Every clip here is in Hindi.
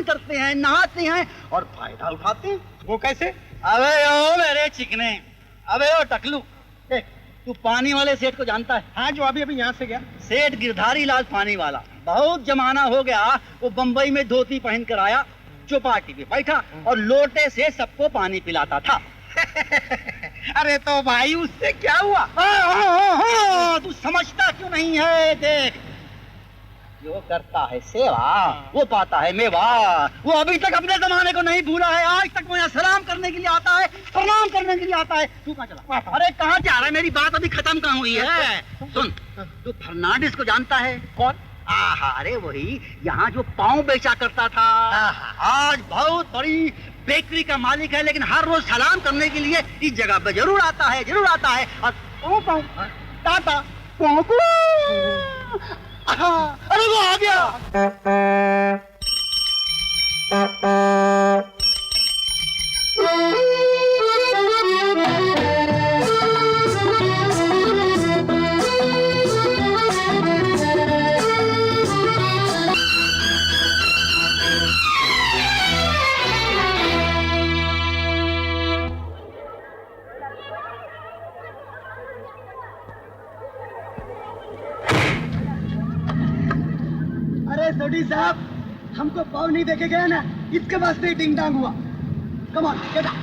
स्नान करते हैं, नहाते हैं और फायदा उठाते हैं। वो कैसे? अबे ओ मेरे चिकने, अबे ओ टकलू, देख तू पानी वाले सेठ को जानता है? हाँ, जो अभी यहाँ से गया। सेठ गिरधारी लाल पानी वाला, बहुत जमाना हो गया, वो बंबई में धोती पहन कर आया, चौपाटी पे बैठा और लोटे से सबको पानी पिलाता था। अरे तो भाई उससे क्या हुआ? तू समझता क्यों नहीं है? देख, जो करता है सेवा वो पाता है मेवा। वो अभी तक अपने जमाने को नहीं भूला है, आज तक वो यहाँ सलाम करने के लिए आता है, प्रणाम करने के लिए आता है। तू कहाँ चला? अरे कहाँ जा रहा है? मेरी बात अभी खत्म कहाँ हुई है? सुन, तू फर्नांडिस को जानता है? कौन? अरे वही, यहाँ जो पाँव बेचा करता था, आज बहुत बड़ी बेकरी का मालिक है, लेकिन हर रोज सलाम करने के लिए इस जगह पे जरूर आता है, जरूर आता है। और पाँव टाटा अरे वो आ गया। सोडी साहब, हमको पाव नहीं देके गया ना, इसके वास्ते ही डिंग डांग हुआ। Come on get out.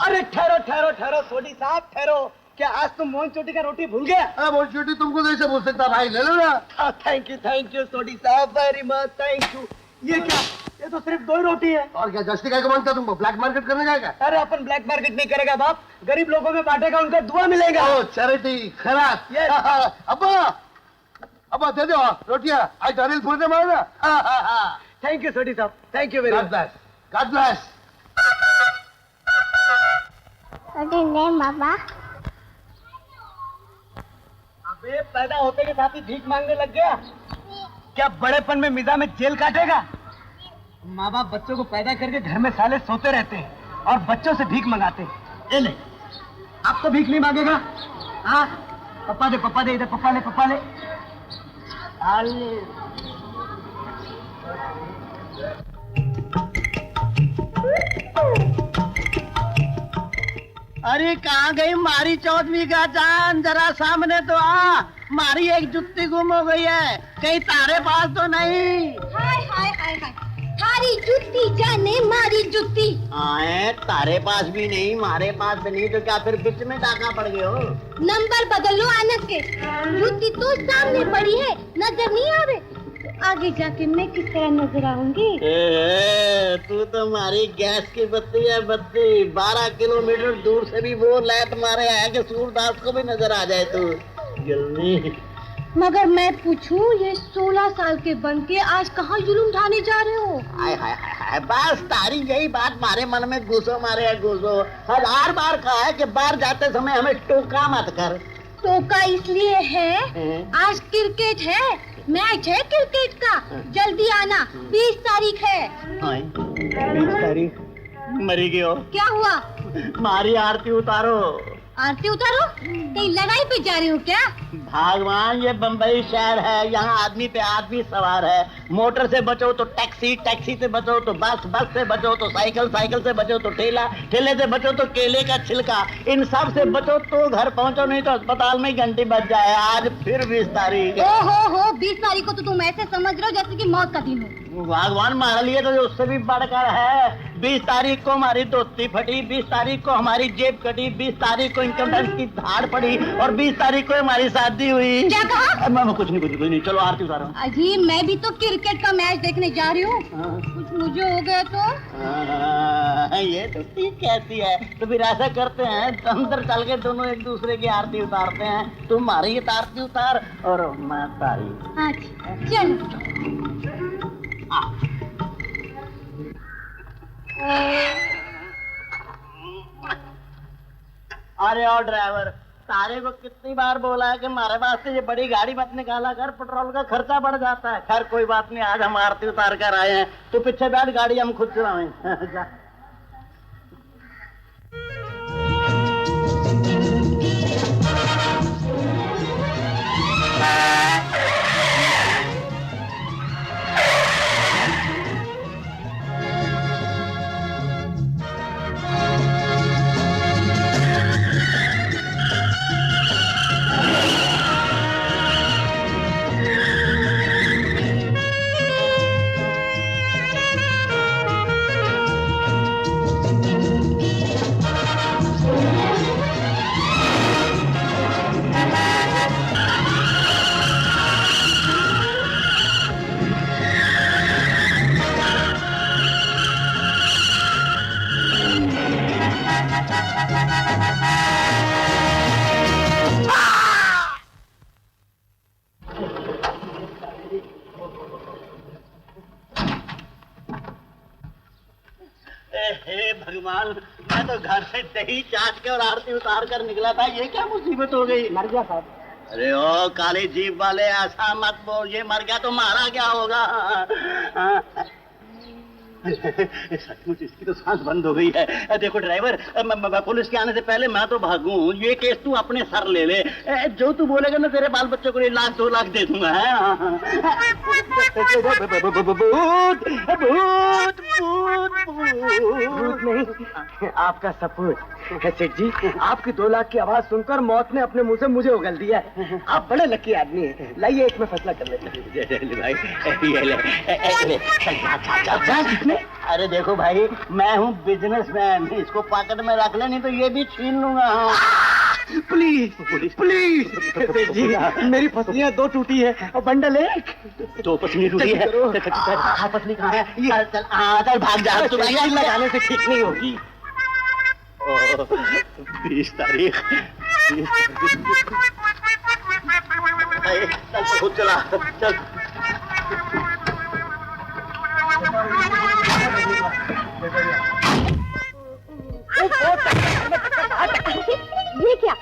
अरे ठहरो ठहरो ठहरो सोडी साहब, ठहरो। क्या आज तुम मोहन चोटी का रोटी भूल गया? मोहन चोटी तुमको कैसे बोल सकता भाई, ले लो ना। थैंक यू सोडी साहब, वेरी मच थैंक यू। ये क्या, ये तो सिर्फ 2 ही रोटी है। और क्या जस्ती का मांगता तुमको? ब्लैक मार्केट करने जाएगा? अरे अपन ब्लैक मार्केट नहीं करेगा बाप, गरीब लोगों में बांटेगा, उनका दुआ मिलेगा। ओ चैरिटी, खैरात। अब्बा अब्बा दे दो रोटियां, आज दानिल फूलने मारना। थैंक यू सोडी साहब, thank you very much. God bless. बाबा अबे पैदा होते के साथ ही भीख मांगने लग गया? क्या बड़ेपन में मिजा में जेल काटेगा? माँ बाप बच्चों को पैदा करके घर में साले सोते रहते हैं और बच्चों से भीख मंगाते हैं। ये ले, अब तो भीख नहीं मांगेगा। हाँ, पप्पा दे इधर, पप्पा ले। अरे कहाँ गई मारी चौधरी का जान? जरा सामने तो आ, मारी एक जुत्ती गुम हो गई है, कहीं तारे पास तो नहीं? हाय हाय हाय हाय, थारी जुत्ती जाने मारी जुत्ती। आए, तारे पास भी नहीं, मारे पास भी नहीं, तो क्या फिर बीच में डाका पड़ गए हो? नंबर बदल लो आनत के, जुत्ती तो सामने पड़ी है, नजर नहीं आ रही। आगे जाके मैं किस तरह नजर आऊंगी? तू तो हमारी गैस की बत्ती है, बत्ती। 12 किलोमीटर दूर से भी वो लाइट मारे है कि सूरदास को भी नजर आ जाए तू। जल्दी। मगर मैं पूछूं, ये 16 साल के बन के आज कहाँ जुलूम ढाने जा रहे हो? हाय हाय हाय, बस तारी यही बात मारे मन में घुसो, मारे घुसो। 1000 बार कहा है कि बाहर जाते समय हमें टोका मत कर। टोका इसलिए है, आज क्रिकेट है, मैच है क्रिकेट का, जल्दी आना, 20 तारीख है। 20 तारीख? मरी गई हो? क्या हुआ? मारी आरती उतारो। आरती उतारो? कहीं लड़ाई पे जा रहे हो क्या? भगवान, ये बम्बई शहर है, यहाँ आदमी पे आदमी सवार है। मोटर से बचो तो टैक्सी, टैक्सी से बचो तो बस, बस से बचो तो साइकिल, साइकिल से बचो तो ठेला, ठेले से बचो तो केले का छिलका, इन सब से बचो तो घर पहुँचो, नहीं तो अस्पताल में घंटी बज जाए। आज फिर 20 तारीख। ओहो, 20 तारीख को तो तुम ऐसे समझ रहे हो जैसे कि मौत का दिन हो। भगवान हमारे लिए तो उससे भी बढ़कर है। 20 तारीख को हमारी दोस्ती फटी, 20 तारीख को हमारी जेब कटी, 20 तारीख को इनकम टैक्स की धाड़ पड़ी और 20 तारीख को हमारी शादी हुई। क्या कहा? मैं कुछ नहीं, चलो आरती उतारो। अजी, मैं भी तो क्रिकेट का मैच देखने जा रही हूँ, कुछ मुझे हो गया तो? ये तो ठीक कहती है। तो फिर ऐसा करते हैं, अंदर चल के दोनों एक दूसरे की आरती उतारते हैं। तुम हमारी आरती उतार और मैं तारी। अच्छा चलो। अरे और ड्राइवर, तारे को कितनी बार बोला है कि हमारे वास्ते ये बड़ी गाड़ी मत निकाला कर, पेट्रोल का खर्चा बढ़ जाता है। खैर कोई बात नहीं, आज हम आरती उतार कर आए हैं, तो पीछे बैठ, गाड़ी हम खुद चलाएं। हे भगवान, मैं तो घर से दही चाट के और आरती उतार कर निकला था, ये क्या मुसीबत हो गई? मर गया साहब। अरे ओ काली जीभ वाले, ऐसा मत बोल, ये मर गया तो मारा क्या होगा? सचमुच इसकी तो सांस बंद हो गई है। देखो ड्राइवर, पुलिस के आने से पहले मैं तो भागूं, ये केस तू अपने सर ले ले। जो तू बोलेगा ना तेरे बाल बच्चों को 1 लाख 2 लाख दे दूंगा। भूत नहीं, आपका सपूत। सेठ जी, आपकी 2 लाख की आवाज सुनकर मौत ने अपने मुंह से मुझे उगल दिया है। आप बड़े लकी आदमी हैं। लाइए एक में फैसला कर लेते हैं। भाई ये ले, अरे देखो भाई, मैं हूँ बिजनेसमैन, इसको पॉकेट में रख ले, नहीं तो ये भी छीन लूंगा। प्लीज प्लीज सेठ जी, मेरी पसलियां 2 टूटी है और बंडल 1। 2 पसली टूटी है। पसली कहाँ है? चल चल भाग जा, तुम्हारी लगाने से ठीक नहीं होगी। 20 तारीख। चल खुद चला, चल। ये क्या?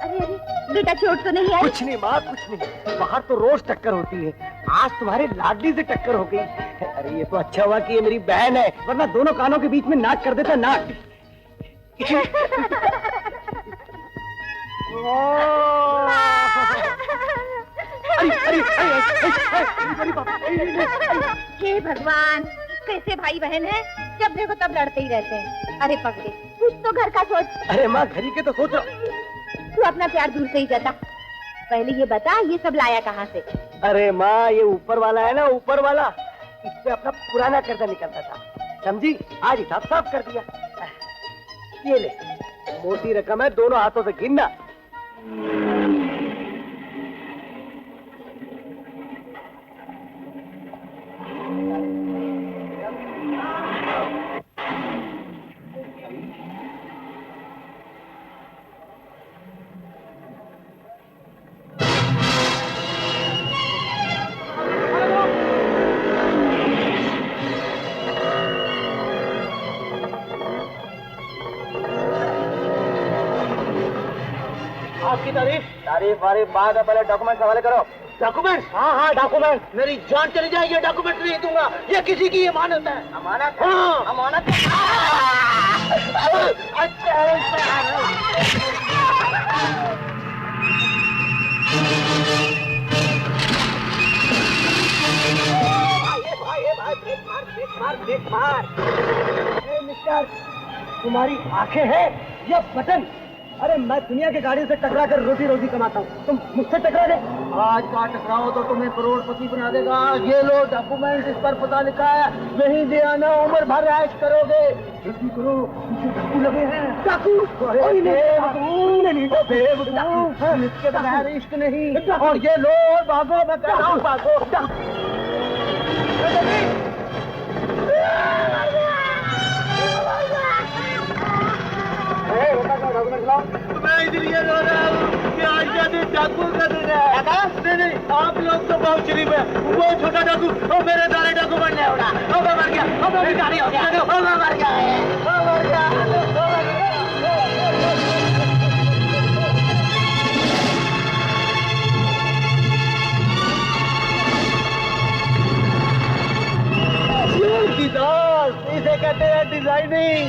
अरे अरे बेटा, चोट तो नहीं आई? कुछ नहीं माँ, कुछ नहीं। बाहर तो रोज टक्कर होती है, आज तुम्हारे लाडली से टक्कर हो गई। अरे ये तो अच्छा हुआ कि ये मेरी बहन है, वरना दोनों कानों के बीच में नाक कर देता, नाक। हे भगवान, कैसे भाई बहन है, जब देखो तब लड़ते ही रहते हैं। अरे पगले, कुछ तो घर का सोच। अरे माँ, घर ही के तो सोचो। तू अपना प्यार दूर से ही जाता। पहले ये बता, ये सब लाया कहाँ से? अरे माँ, ये ऊपर वाला है ना, ऊपर वाला, इससे अपना पुराना कर्जा निकलता था, समझी? आज हिसाब साफ कर दिया। ये ले, मोटी रकम है, दोनों हाथों से गिनना। तारीफ वारीफ बाद है, पहले डॉक्यूमेंट हवाले करो। डॉक्यूमेंट? हाँ हाँ डॉक्यूमेंट। मेरी जान चली जाएगी, डॉक्यूमेंट नहीं दूंगा। ये किसी की अमानत है। अमानत? हाँ अमानत। मिस्टर, तुम्हारी आंखें हैं या बटन? अरे मैं दुनिया के गाड़ी से टकरा कर रोटी रोजी कमाता हूँ, तुम मुझसे टकरा दे? आज का टकराओ तो तुम्हें करोड़पति बना देगा। ये लो डॉक्यूमेंट, इस पर पता लिखा है, नहीं दे आना, उम्र भर ऐश करोगे। जल्दी करो, पीछे डाकू लगे हैं। डाकू? इसके बगैर इश्क नहीं। और ये लो, भागो, मैं कह रहा हूँ भागो। मैं इसलिए रो रहा हूँ कि आज का दिन डाकू का दिन है। नहीं, आप लोग तो बहुत शरीफ है, वो छोटा डाकू और मेरे सारे डाकू बनने होगा। मैं मर गया, मैं भिखारी हो गया, मैं मर गया, मैं मर गया। इसे कहते हैं डिजाइनिंग।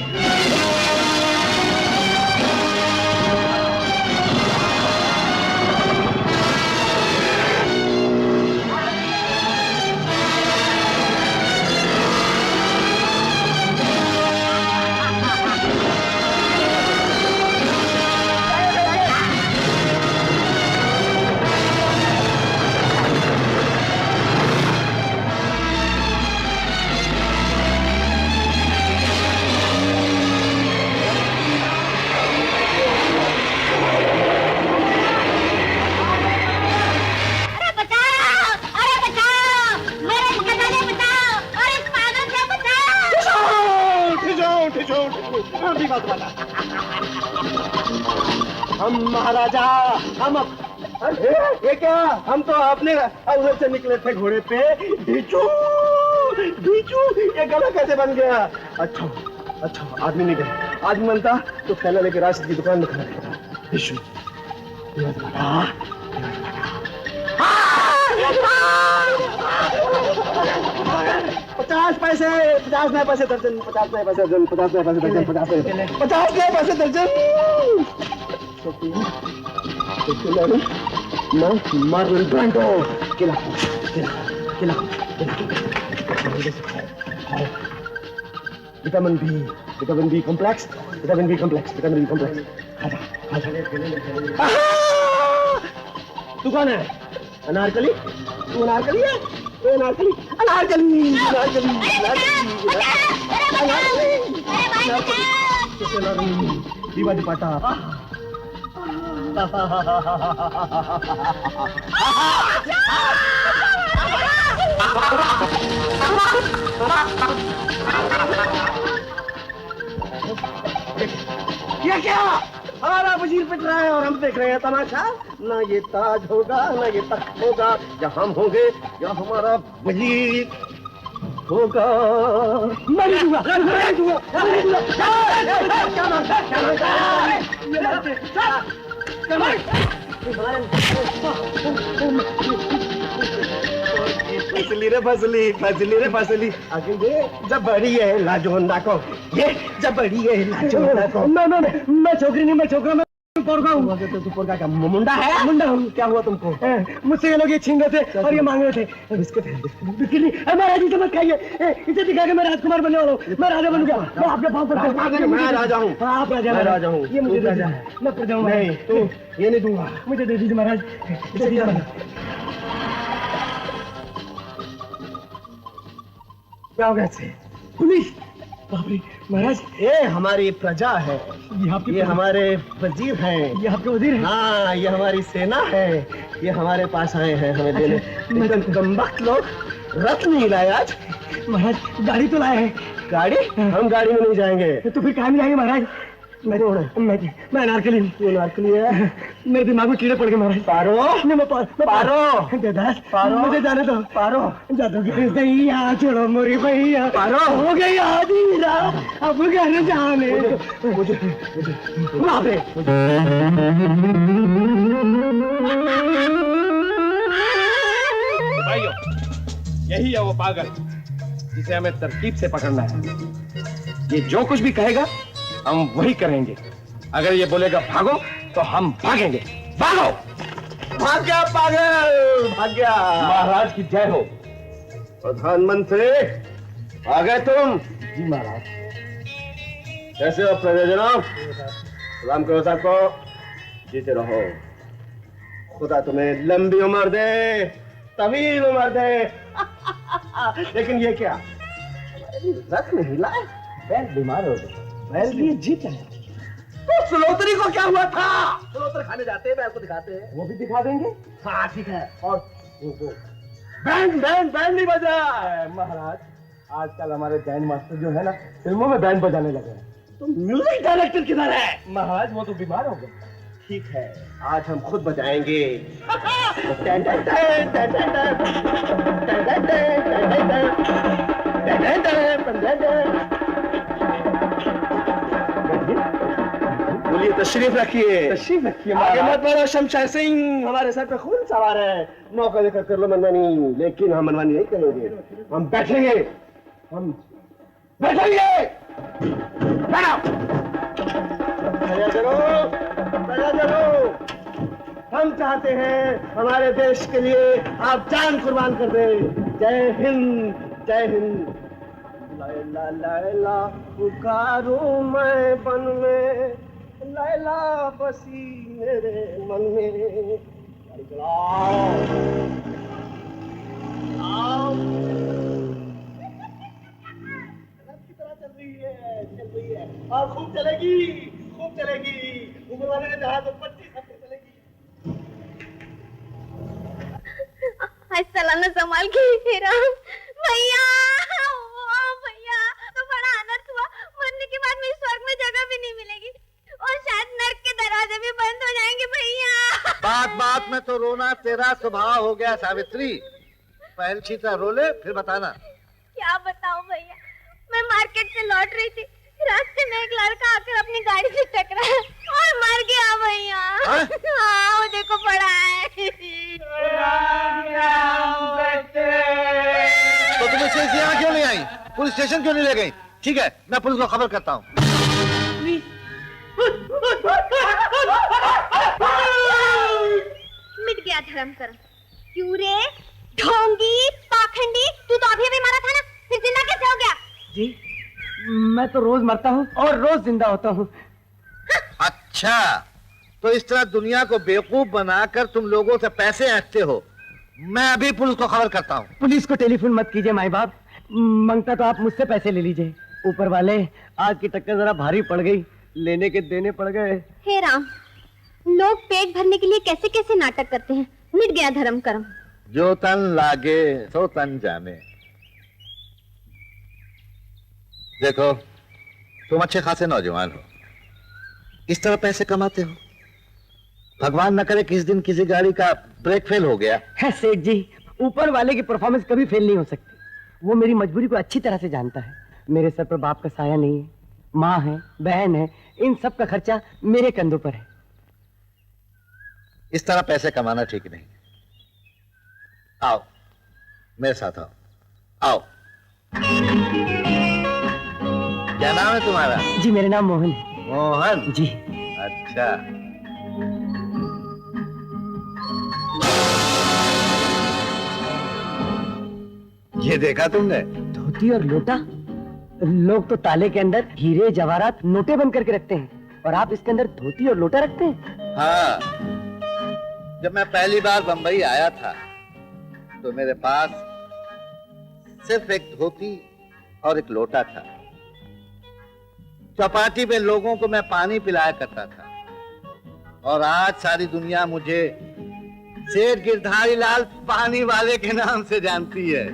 हम महाराजा, हम ये क्या, हम तो अपने अवसर से निकले थे घोड़े पे। ढिचू बीचू, ये गला कैसे बन गया? अच्छा अच्छा, आदमी नहीं गया। आदमी बनता तो थैला लेके राशिद की दुकान में खड़ा रहता। बीचू 50 पैसे, 50 नए पैसे दर्जन, 50 नए पैसे दर्जन, 50 नए पैसे दर्जन, 50 नए पैसे दर्जन। मार्बल ब्रांडो किला किला किला vitamin B complex, vitamin B complex, vitamin B complex. आजा तू कौन है? अनारकली? तू अनारकली है? तू अनारकली? अनारकली अनारकली अनारकली दीवा दुपट्टा। ये क्या? हमारा वजीर पिट रहा है और हम देख रहे हैं तमाशा। ना ये ताज होगा, ना ये तख्त होगा, या हम होंगे या हमारा वजीर होगा। मैं दूंगा, मैं दूंगा, मैं फसली रे फसली, फसली रे फसली। आगे ये जबड़ी है लाजो नाको, ये जबड़ी है लाजो नाको। मैं छोकरी नहीं, मैं छोकरा, मैं पोरगा हूँ। तो पोरगा का मुंडा है? मुंडा हूँ। क्या हुआ तुमको? मुझसे ये लोग ये छीन रहे थे और ये मांग रहे थे बिस्किट है, बिस्किट नहीं। महाराज जी मत खाइए, इसे दिखा के मैं राजकुमार बनने वाला हूँ। मैं राजा बनूंगा, मैं आपके पाँव पर। मैं राजा हूँ। आप राजा? मैं राजा हूँ। ये मुझे राजा है, मैं प्रजा हूँ। नहीं तो ये नहीं दूंगा, मुझे दे दीजिए महाराज। क्या हो गया? पुलिस? महाराज ये हमारी प्रजा है, ये हमारे वजीर हैं। ये आपके वजीर हैं? हाँ, ये हमारी सेना है, ये हमारे पास आए हैं हमें देने। कमबख्त लोग रथ नहीं लाए आज। महाराज गाड़ी तो लाए हैं। गाड़ी? हम गाड़ी में नहीं जाएंगे। तो फिर कहाँ में जाएंगे महाराज? मैं अनारकली हूँ। तू अनारकली है? मेरे दिमाग में कीड़े पड़ गए महाराज। पारो? मैं पारो देदास, पारो मुझे जाने दो। पारो जादूगर भैया, छोड़ो मोरी भैया। पारो हो गई आधी रात, अब घर जाने मुझे वहाँ पे। भाइयों, यही है वो पागल जिसे हमें तरकीब से पकड़ना है। ये जो कुछ भी कहेगा हम वही करेंगे। अगर ये बोलेगा भागो तो हम भागेंगे। भागो! भाग गया पागल, भाग गया। महाराज की जय हो। प्रधानमंत्री आ गए तुम? जी महाराज। कैसे हो प्रजा जनाब? सलाम करो साहब को। जीते रहो, खुदा तुम्हें लंबी उम्र दे, तवील उम्र दे। लेकिन ये क्या, रख नहीं लाए? बैल बीमार हो गए। बैल भी जीत है। तो सुलोतरी को क्या हुआ था? सुलोतर खाने जाते हैं, बैल को दिखाते हैं। वो भी दिखा देंगे। हाँ ठीक है। और बैंड बैंड बैंड नहीं बजा महाराज। आजकल हमारे बैंड मास्टर जो है ना, फिल्मों में बैंड बजाने लगे हैं। तो म्यूजिक डायरेक्टर किधर है? महाराज वो तो बीमार हो गए। ठीक है, आज हम खुद बजाएंगे। बोलिए, तशरीफ रखिए। तशरीफ रखिए। आगे मत बढ़ो शमशाद सिंह, हमारे सर पे खून सवार है। मौका देकर कर लो मनमानी, लेकिन हम मनमानी नहीं करेंगे। हम बैठेंगे, हम बैठेंगे। हम चाहते हैं हमारे देश के लिए आप जान कुर्बान कर दें। जय हिंद, जय हिंद। लैला लैला पुकारूं मैं बन में, लैला बसी मेरे मन में। चलाओ की तरह चल रही है और खूब चलेगी, खूब चलेगी। उम्र वाले ने कहा तो 25 हफ्ते चलेगी। सलाना संभाल के तेरा भैया, भैया तो बड़ा अनर्थ हुआ। मरने के बाद मेरी स्वर्ग में जगह भी नहीं मिलेगी और शायद नर्क के दरवाजे भी बंद हो जाएंगे भैया। बात बात में तो रोना तेरा स्वभाव हो गया सावित्री। पहल चीता रो ले फिर बताना। क्या बताऊं भैया, मैं मार्केट से लौट रही थी, रास्ते में एक लड़का आकर अपनी गाड़ी से टकरा और मर गया भैया। हाँ वो देखो पड़ा है। तो तुम इसे यहाँ क्यों नहीं आई? पुलिस स्टेशन क्यों नहीं ले गई? ठीक है, मैं पुलिस को खबर करता हूँ। मिट गया धर्म कर्म। क्यों रे ढोंगी पाखंडी, तू तो अभी मारा था ना, फिर जिंदा कैसे हो गया? जी मैं तो रोज मरता हूँ और रोज जिंदा होता हूँ। अच्छा, तो इस तरह दुनिया को बेवकूफ बनाकर तुम लोगों से पैसे ऐंठते हो। मैं अभी पुलिस को खबर करता हूँ। पुलिस को टेलीफोन मत कीजिए माई बाप, मांगता तो आप मुझसे पैसे ले लीजिए। ऊपर वाले आज की टक्कर जरा भारी पड़ गई, लेने के देने पड़ गए। हे राम, लोग पेट भरने के लिए कैसे कैसे नाटक करते हैं। मिट गया धर्म कर्म। जो तन लागे सो तन जाने। देखो, तुम अच्छे खासे नौजवान हो, इस तरह पैसे कमाते हो। भगवान न करे किस दिन किसी गाड़ी का ब्रेक फेल हो गया। है सेठ जी, ऊपर वाले की परफॉर्मेंस कभी फेल नहीं हो सकती। वो मेरी मजबूरी को अच्छी तरह से जानता है। मेरे सर पर बाप का साया नहीं है, माँ है, बहन है, इन सब का खर्चा मेरे कंधों पर है। इस तरह पैसे कमाना ठीक नहीं। आओ मेरे साथ आओ। आओ। क्या नाम है तुम्हारा? जी मेरा नाम मोहन है। मोहन जी। अच्छा, ये देखा तुमने? धोती और लोटा। लोग तो ताले के अंदर हीरे जवाहरात नोटे बंद करके रखते हैं, और आप इसके अंदर धोती और लोटा रखते हैं? हाँ, जब मैं पहली बार बंबई आया था तो मेरे पास सिर्फ एक धोती और एक लोटा था। चौपाटी पे लोगों को मैं पानी पिलाया करता था, और आज सारी दुनिया मुझे सेठ गिरधारी लाल पानी वाले के नाम से जानती है।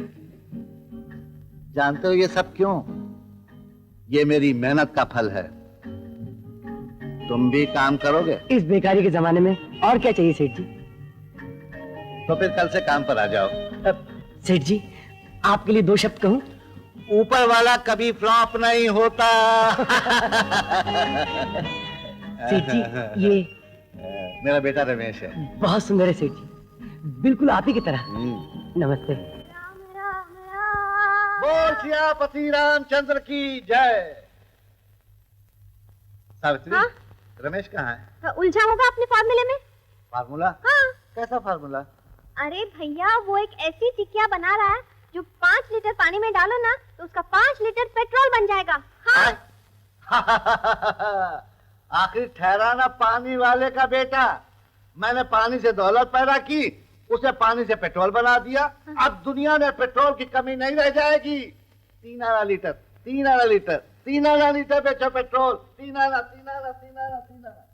जानते हो ये सब क्यों? ये मेरी मेहनत का फल है। तुम भी काम करोगे? इस बेकारी के जमाने में और क्या चाहिए सेठ जी? तो फिर कल से काम पर आ जाओ। सेठ जी, आपके लिए 2 शब्द कहूं? ऊपर वाला कभी फ्लॉप नहीं होता। सेठ जी, ये मेरा बेटा रमेश है। बहुत सुंदर है सेठ जी, बिल्कुल आप ही की तरह। नमस्ते। बोल सियापति रामचंद्र की जय। सावित्री, हाँ? रमेश कहाँ है? उलझा होगा अपने फार्मूले में। फार्मूला? हाँ। कैसा फार्मूला? अरे भैया, वो एक ऐसी टिकिया बना रहा है जो 5 लीटर पानी में डालो ना तो उसका 5 लीटर पेट्रोल बन जाएगा। हाँ। आखिर ठहरा ना पानी वाले का बेटा। मैंने पानी से दौलत पैदा की, उसे पानी से पेट्रोल बना दिया। अब दुनिया में पेट्रोल की कमी नहीं रह जाएगी। 3 आना लीटर, 3 आना लीटर, 3 आना लीटर बेचो पेट्रोल। 3 आना, 3 आना, 3 आना, 3 आना।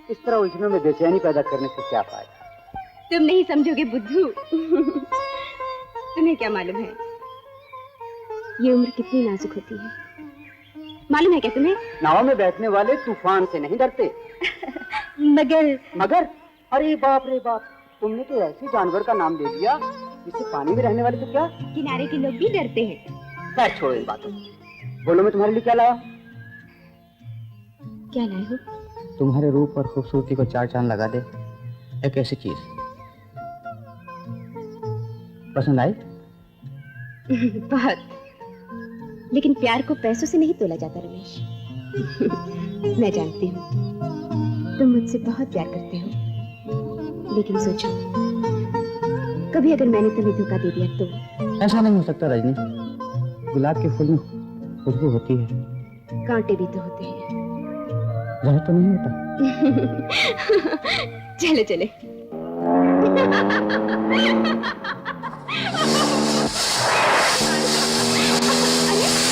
इस तरह उलझनों में बेचैनी पैदा करने से क्या फायदा? तुम नहीं समझोगे बुद्धू। तुम्हें क्या मालूम है ये उम्र कितनी नाजुक होती है? मालूम है क्या तुम्हें? नाव में बैठने वाले तूफान से नहीं डरते। मगर? अरे बाप रे बाप, तुमने तो ऐसे जानवर का नाम ले दिया जिससे पानी में रहने वाले तो क्या, किनारे के लोग भी डरते हैं। खैर छोड़ो इन बातों को। बोलो मैं तुम्हारे लिए क्या लाया? क्या लाए हो? तुम्हारे रूप और खूबसूरती को 4 चांद लगा दे एक ऐसी चीज। पसंद आई? बहुत। लेकिन प्यार को पैसों से नहीं तोला जाता रमेश। मैं जानती हूँ तुम मुझसे बहुत प्यार करते हो, लेकिन सोचो कभी अगर मैंने तुम्हें धोखा दे दिया तो? ऐसा नहीं हो सकता रजनी, गुलाब के फूल में खुशबू होती है, कांटे भी तो होते हैं। जहर तो नहीं होता। चले चले।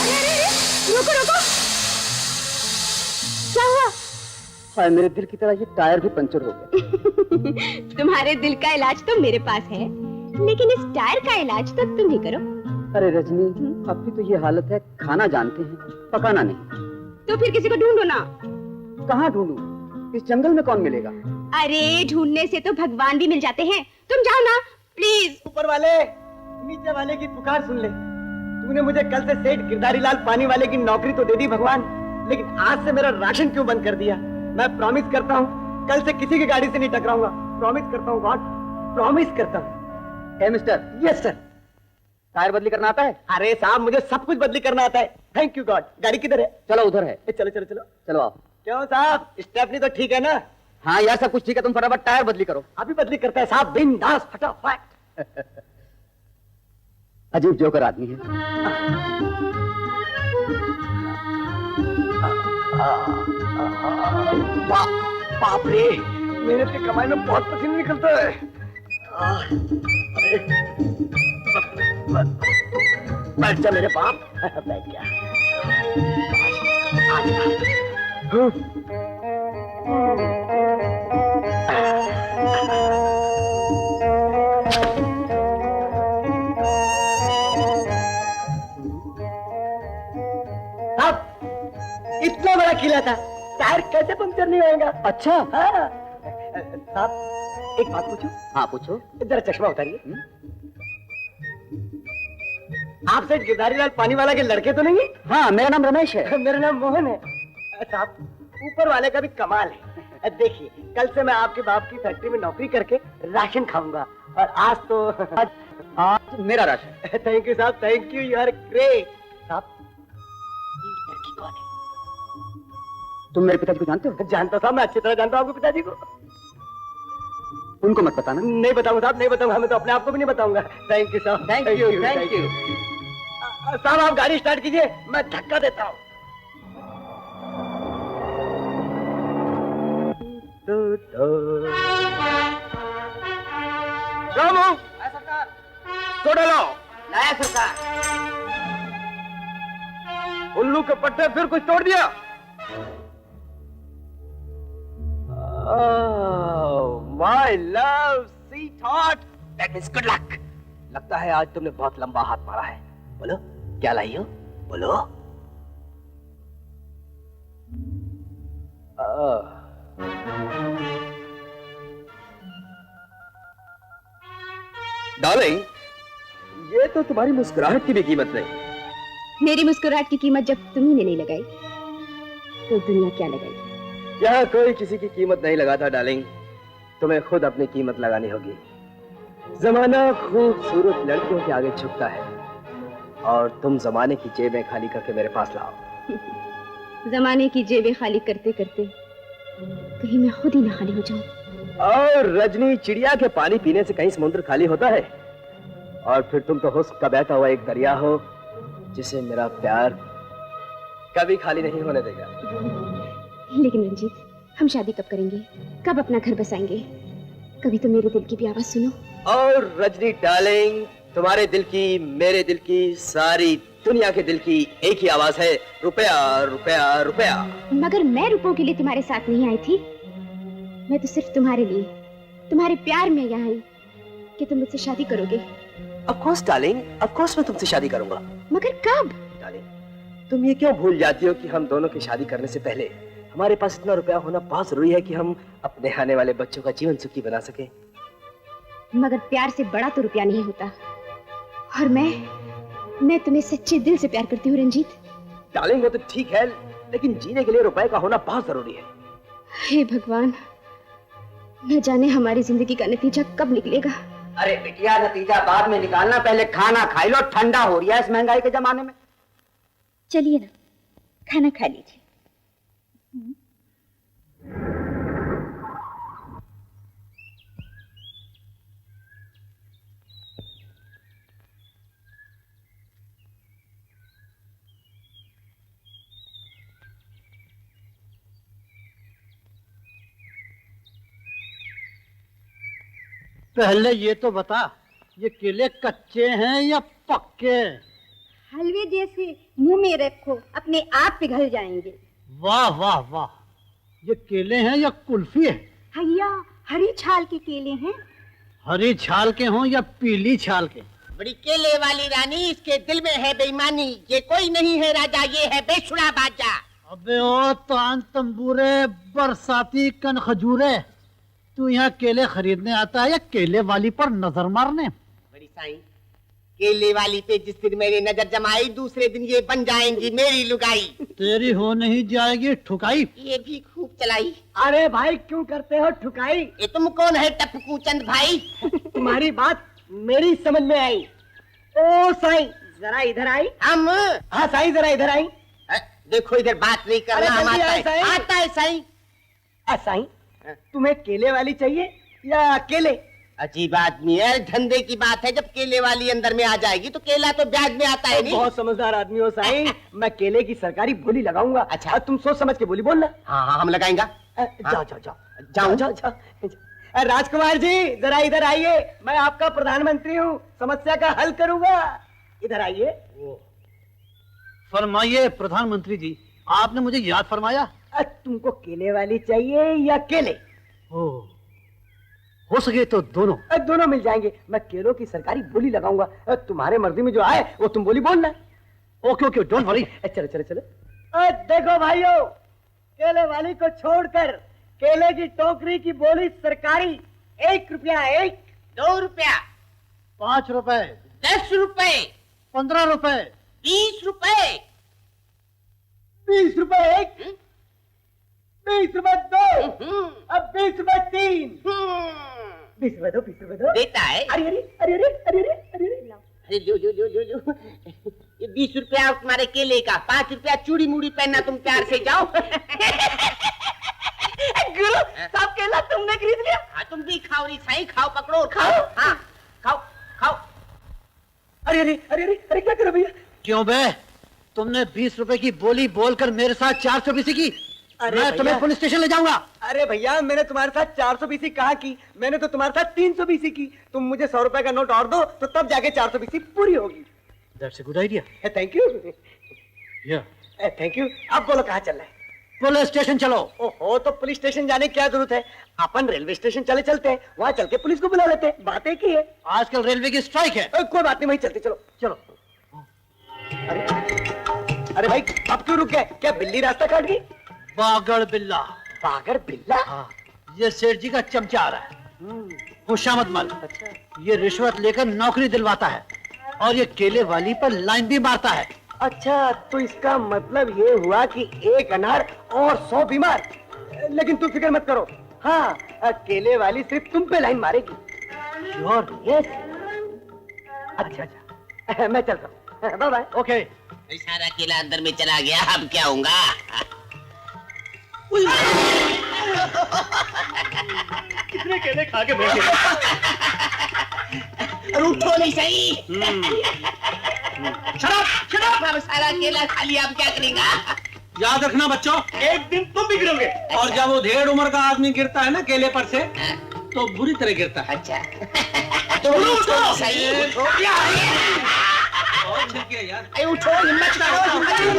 अरे, रुको रुको। क्या हुआ? हाय मेरे दिल की तरह ये टायर भी पंचर हो गया। तुम्हारे दिल का इलाज तो मेरे पास है, लेकिन इस टायर का इलाज तो तुम ही करो। अरे रजनी, अभी तो ये हालत है, खाना जानते हैं, पकाना नहीं। तो फिर किसी को ढूंढो ना। कहाँ ढूंढूं? इस जंगल में कौन मिलेगा? अरे ढूंढने से तो भगवान भी मिल जाते हैं। तुम जाओ ना प्लीज। ऊपर वाले, नीचे वाले की पुकार सुन ले। तूने मुझे कल से सेठ गिरधारी लाल पानी वाले की नौकरी तो दे दी भगवान, लेकिन आज से मेरा राशन क्यों बंद कर दिया? मैं प्रॉमिस करता हूँ कल से किसी की गाड़ी से नहीं टकराऊंगा। प्रॉमिस करता हूँ गॉड, प्रॉमिस करता हूँ। हे मिस्टर। Yes sir. टायर बदली करना आता है? अरे साहब मुझे सब कुछ बदली करना आता है। Thank you God. गाड़ी किधर है? चलो उधर है। चलो चलो चलो चलो आओ। क्यों साहब, स्टेपनी तो ठीक है ना? हाँ यार सब कुछ ठीक है, तुम फटाफट टायर बदली करो। अभी बदली करता है साहब, बिंदास फटाफट। अजीब जोकर आदमी है। बाप रे, मेहनत की कमाई में बहुत पसीना निकलता है। बैठ जा मेरे बाप, बैठ जा। अब इतना बड़ा किला था, टायर कैसे पंक्चर नहीं होएगा? अच्छा हाँ। साहब एक बात पूछूं? हाँ पूछो। जरा चश्मा उतारिए। आप सेठ गिरधारी लाल पानी वाला के लड़के तो नहीं? हाँ मेरा नाम रमेश है। मेरा नाम मोहन है। साहब ऊपर वाले का भी कमाल है। देखिए कल से मैं आपके बाप की फैक्ट्री में नौकरी करके राशन खाऊंगा, और आज तो आज मेरा राशन। थैंक यू साहब, thank you, you are great. साहब ये लड़की कौन है? तुम मेरे पिताजी को जानते हो? जानता साहब, मैं अच्छी तरह जानता हूँ आपके पिताजी को। उनको मत बताना। नहीं बताऊंगा साहब, नहीं बताऊंगा। मैं तो अपने आप को भी नहीं बताऊंगा। थैंक यू साहब, थैंक यू थैंक यू। साहब आप गाड़ी स्टार्ट कीजिए, मैं धक्का देता हूँ। सरकार तो डालो। लाया सरकार। उल्लू के पट्टे फिर कुछ तोड़ दिया? My love sweetheart, that means good luck. लगता है आज तुमने बहुत लंबा हाथ मारा है। बोलो क्या लाई हो, बोलो। डार्लिंग, ये तो तुम्हारी मुस्कुराहट की भी कीमत नहीं। मेरी मुस्कुराहट की कीमत जब तुम्ही ने नहीं लगाई तो दुनिया क्या लगाएगी? यहाँ कोई किसी की कीमत नहीं लगाता डार्लिंग, तुम्हें खुद अपनी कीमत लगानी होगी। जमाना खूबसूरत लड़कियों के आगे झुकता है, और तुम जमाने की जेबें खाली करके मेरे पास लाओ। जमाने की जेबें खाली करते करते कहीं मैं खुद ही ना खाली हो जाऊं। और रजनी, चिड़िया के पानी पीने से कहीं समुद्र खाली होता है? और फिर तुम तो हुस्न का बहता हुआ एक दरिया हो, जिसे मेरा प्यार कभी खाली नहीं होने देगा। लेकिन रंजीत, हम शादी कब करेंगे? कब अपना घर बसाएंगे? कभी तो मेरे दिल की भी आवाज सुनो। और रजनी डार्लिंग, तुम्हारे दिल की, मेरे दिल की, सारी दुनिया के दिल की एक ही आवाज है, रुपया रुपया रुपया। मगर मैं रुपयों के लिए तुम्हारे साथ नहीं आई थी। मैं तो सिर्फ तुम्हारे लिए, तुम्हारे प्यार में यहाँ आई कि तुम मुझसे शादी करोगे। Of course darling, of course मैं तुमसे शादी करूंगा। मगर कब? डार्लिंग, तुम ये क्यों भूल जाती हो कि हम दोनों की शादी करने से पहले हमारे पास इतना रुपया होना बहुत जरूरी है कि हम अपने आने वाले बच्चों का जीवन सुखी बना सके। मगर प्यार से बड़ा तो रुपया नहीं होता, और मैं तुम्हें सच्चे दिल से प्यार करती हूँ रंजीत। डार्लिंग वो तो ठीक है, लेकिन जीने के लिए रुपए का होना बहुत जरूरी है। हे भगवान, न जाने हमारी जिंदगी का नतीजा कब निकलेगा। अरे बिटिया, नतीजा बाद में निकालना, पहले खाना खाई लो, ठंडा हो रहा है इस महंगाई के जमाने में। चलिए ना, खाना खा लीजिए। पहले ये तो बता, ये केले कच्चे हैं या पक्के? हलवे जैसे मुंह में रखो, अपने आप पिघल जाएंगे। वाह वाह वाह, ये केले हैं या कुल्फी है? भैया हरी छाल के केले हैं। हरी छाल के हों या पीली छाल के? बड़ी केले वाली रानी, इसके दिल में है बेईमानी। ये कोई नहीं है राजा, ये है बेशुरा बाजा। अबे ओ तान तंबूरे बरसाती कन खजूरे, तू यहाँ केले खरीदने आता है या केले वाली पर नजर मारने? बड़ी साईं, केले वाली पे जिस दिन मेरी नजर जमाई, दूसरे दिन ये बन जाएंगी मेरी लुगाई। तेरी हो नहीं जाएगी ठुकाई। ये भी खूब चलाई। अरे भाई क्यों करते हो ठुकाई? ये तुम कौन है टपकू चंद भाई? तुम्हारी बात मेरी समझ में आई। ओ साईं जरा इधर आई। हम? हाँ साईं जरा इधर आई। देखो इधर बात नहीं करना, अरे हम जल्दी आता आए, है, साईं। आता है साईं। साईं तुम्हें केले वाली चाहिए या केले? अजीब आदमी है, धंधे की बात है। जब केले वाली अंदर में आ जाएगी तो केला तो ब्याज में आता है नहीं। बहुत समझदार आदमी हो साईं। मैं केले की सरकारी बोली लगाऊंगा। अच्छा। और तुम सोच समझ के बोली बोलना। हाँ हम लगाएंगा। जाओ जाओ जाओ जाऊं? जाओ जाओ। राजकुमार जी जरा इधर आइए, मैं आपका प्रधानमंत्री हूँ, समस्या का हल करूंगा। इधर आइए। फरमाइए प्रधानमंत्री जी, आपने मुझे याद फरमाया। तुमको केले वाली चाहिए या केले? हो सके तो दोनों। दोनों मिल जाएंगे। मैं केलों की सरकारी बोली लगाऊंगा, तुम्हारे मर्जी में जो आए वो तुम बोली बोलना। Okay okay don't worry. चलो चलो चलो। देखो भाइयों, केले वाली को छोड़कर केले की टोकरी की बोली सरकारी 1 रुपया 1, 2 रुपया, 5 रुपए, 10 रुपए, 15 रुपए, 20 रुपए, 20 रुपए 1, 20 रुपए 2, अब 20 रुपए 3, 20 रुपए 2, 20 रुपए 2। देता है। अरे अरे अरे अरे अरे अरे अरे अरे। अरे लो। ये 20 रुपया तुम्हारे केले का, 5 रुपया चूड़ी मूड़ी पहनना, तुम प्यार से जाओ। गुरु साहब केला तुमने खरीद लिया? हाँ तुम भी खाओ री साईं, खाओ पकड़ो और खाओ। हाँ खाओ खाओ। अरे अरे अरे अरे अरे क्या करो भैया? क्यों बे, तुमने 20 रुपए की बोली बोलकर मेरे साथ 420 की। मैं तुम्हें पुलिस स्टेशन ले जाऊंगा। अरे भैया मैंने तुम्हारे साथ 420 कहाँ की, मैंने तो तुम्हारे साथ 320 की। तुम मुझे 100 रुपए का नोट और दो तो तब जाके 420 पूरी होगी। That's a good idea. Thank you. Thank you. अब बोलो कहाँ चल रहे हैं? पुलिस स्टेशन चलो। ओहो, तो पुलिस स्टेशन जाने की क्या जरूरत है, अपन रेलवे स्टेशन चलते हैं, वहाँ चल के पुलिस को बुला लेते हैं। बातें की है, आजकल रेलवे की स्ट्राइक है। कोई बात नहीं, वहीं चलते। चलो चलो। अरे भाई अब क्यों रुक गए? क्या बिल्ली रास्ता काट गई? बागड़ बिल्ला। बागड़ बिल्ला? हाँ, ये सेठ जी का चमचा आ रहा है, खुशामद मल। अच्छा। ये रिश्वत लेकर नौकरी दिलवाता है और ये केले वाली पर लाइन भी मारता है। अच्छा, तो इसका मतलब ये हुआ कि 1 अनार और 100 बीमार। लेकिन तुम फिक्र मत करो, हाँ केले वाली सिर्फ तुम पे लाइन मारेगी। श्योर? यस। अच्छा अच्छा, मैं चलता हूँ। Bye bye. ओके। सारा केला अंदर में चला गया, अब क्या होगा? कितने केले खा के बैठे? उठो नहीं सही। शराब अब सारा केला खा लिया, अब क्या करेगा? याद रखना बच्चों, एक दिन तुम भी गिरोगे। और जब वो 1.5 उम्र का आदमी गिरता है ना केले पर से, तो बुरी तरह गिरता है। अच्छा तो उठो सही। यार उठो, हिम्मत करो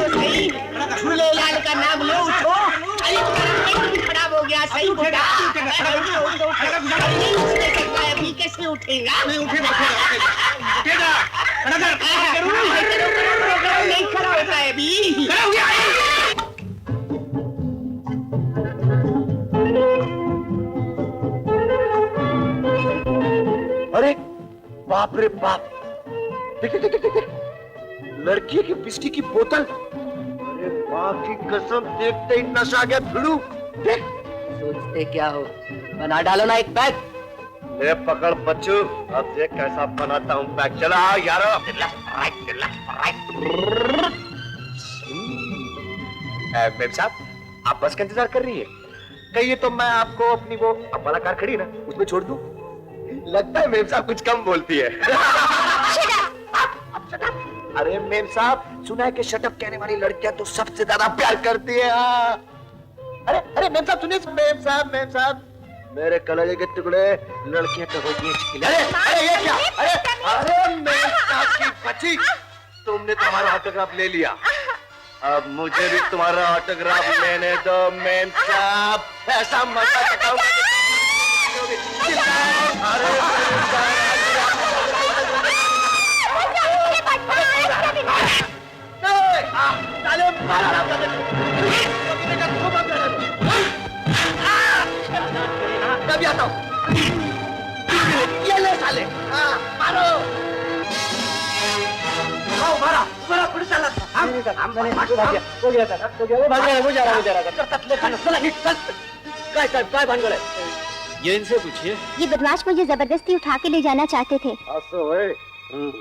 सही। झूले लाल का नाम लो, उठो। अरे तुम्हारा खराब हो गया, सही उठेगा। अभी कैसे उठेगा? नहीं उठेगा। नहीं खड़ा होता है अभी। अरे बाप रे बाप, देख लड़की की बिस्की की बोतल। अरे माँ की कसम, देखते ही नशा गया भिड़ू। देख, सोचते क्या हो, बना डालो ना एक पैक। ले पकड़ बच्चू, अब देख कैसा बनाता हूँ पैक। चला यार। मेम साहब, आप बस का इंतजार कर रही है? कहिए तो मैं आपको अपनी वो अम्बाला कार खड़ी ना, उसमें छोड़ दूं। लगता है मेम साहब कुछ कम बोलती है। अरे मेम साहब, सुना है कि शटअप कहने वाली लड़कियां तो सबसे ज्यादा प्यार करती है। अरे अरे मेम साहब सुनिए। मेम साहब, मेरे कलेजे के टुकड़े, लड़कियां तो होती हैं। अरे ये क्या? अरे मेम साहब की बच्ची, तुमने तो हमारा ऑटोग्राफ ले लिया। अब मुझे भी तुम्हारा ऑटोग्राफ लेने दो मेम साहब। ऐसा मजा चखाऊंगा अभी आता हूँ। ये ले साले, मारो। आओ मारा, मारा पुलिस वाला। ये इनसे पूछिए। ये बदमाश मुझे जबरदस्ती उठा के ले जाना चाहते थे।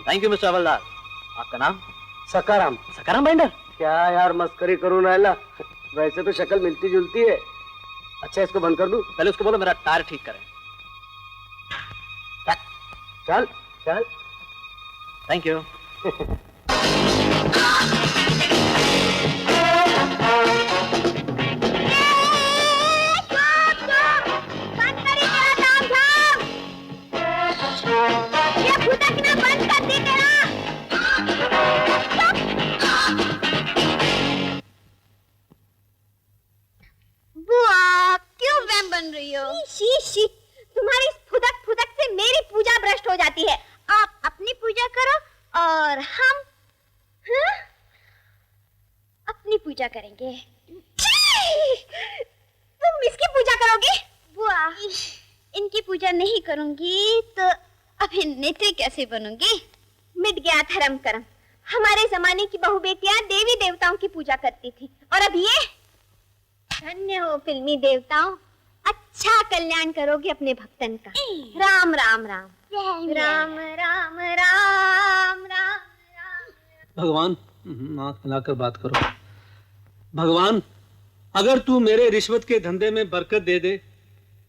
थैंक यू मिस्टर हवलदार। आपका नाम? सकाराम। सकाराम बाइंडर? क्या यार मस्करी करूँ नायला, वैसे तो शक्ल मिलती जुलती है। अच्छा इसको बंद कर दूं? पहले उसको बोलो मेरा टायर ठीक करें। चल चल। Thank you. बुआ क्यों वैम बन रही हो? शी शी, तुम्हारी फुदक फुदक से मेरी पूजा भ्रष्ट हो जाती है। आप अपनी पूजा करो और हम अपनी पूजा करेंगे। तुम इसकी पूजा करोगी? बुआ इनकी पूजा नहीं करूंगी तो अभिनेत्री कैसे बनूंगी? मिट गया धर्म कर्म। हमारे जमाने की बहू बेटियां देवी देवताओं की पूजा करती थी और अब ये। धन्य हो फिल्मी देवताओं, अच्छा कल्याण करोगे अपने भक्तन का। राम राम राम राम राम राम राम राम। भगवान आँख मिलाकर बात करो। भगवान अगर तू मेरे रिश्वत के धंधे में बरकत दे दे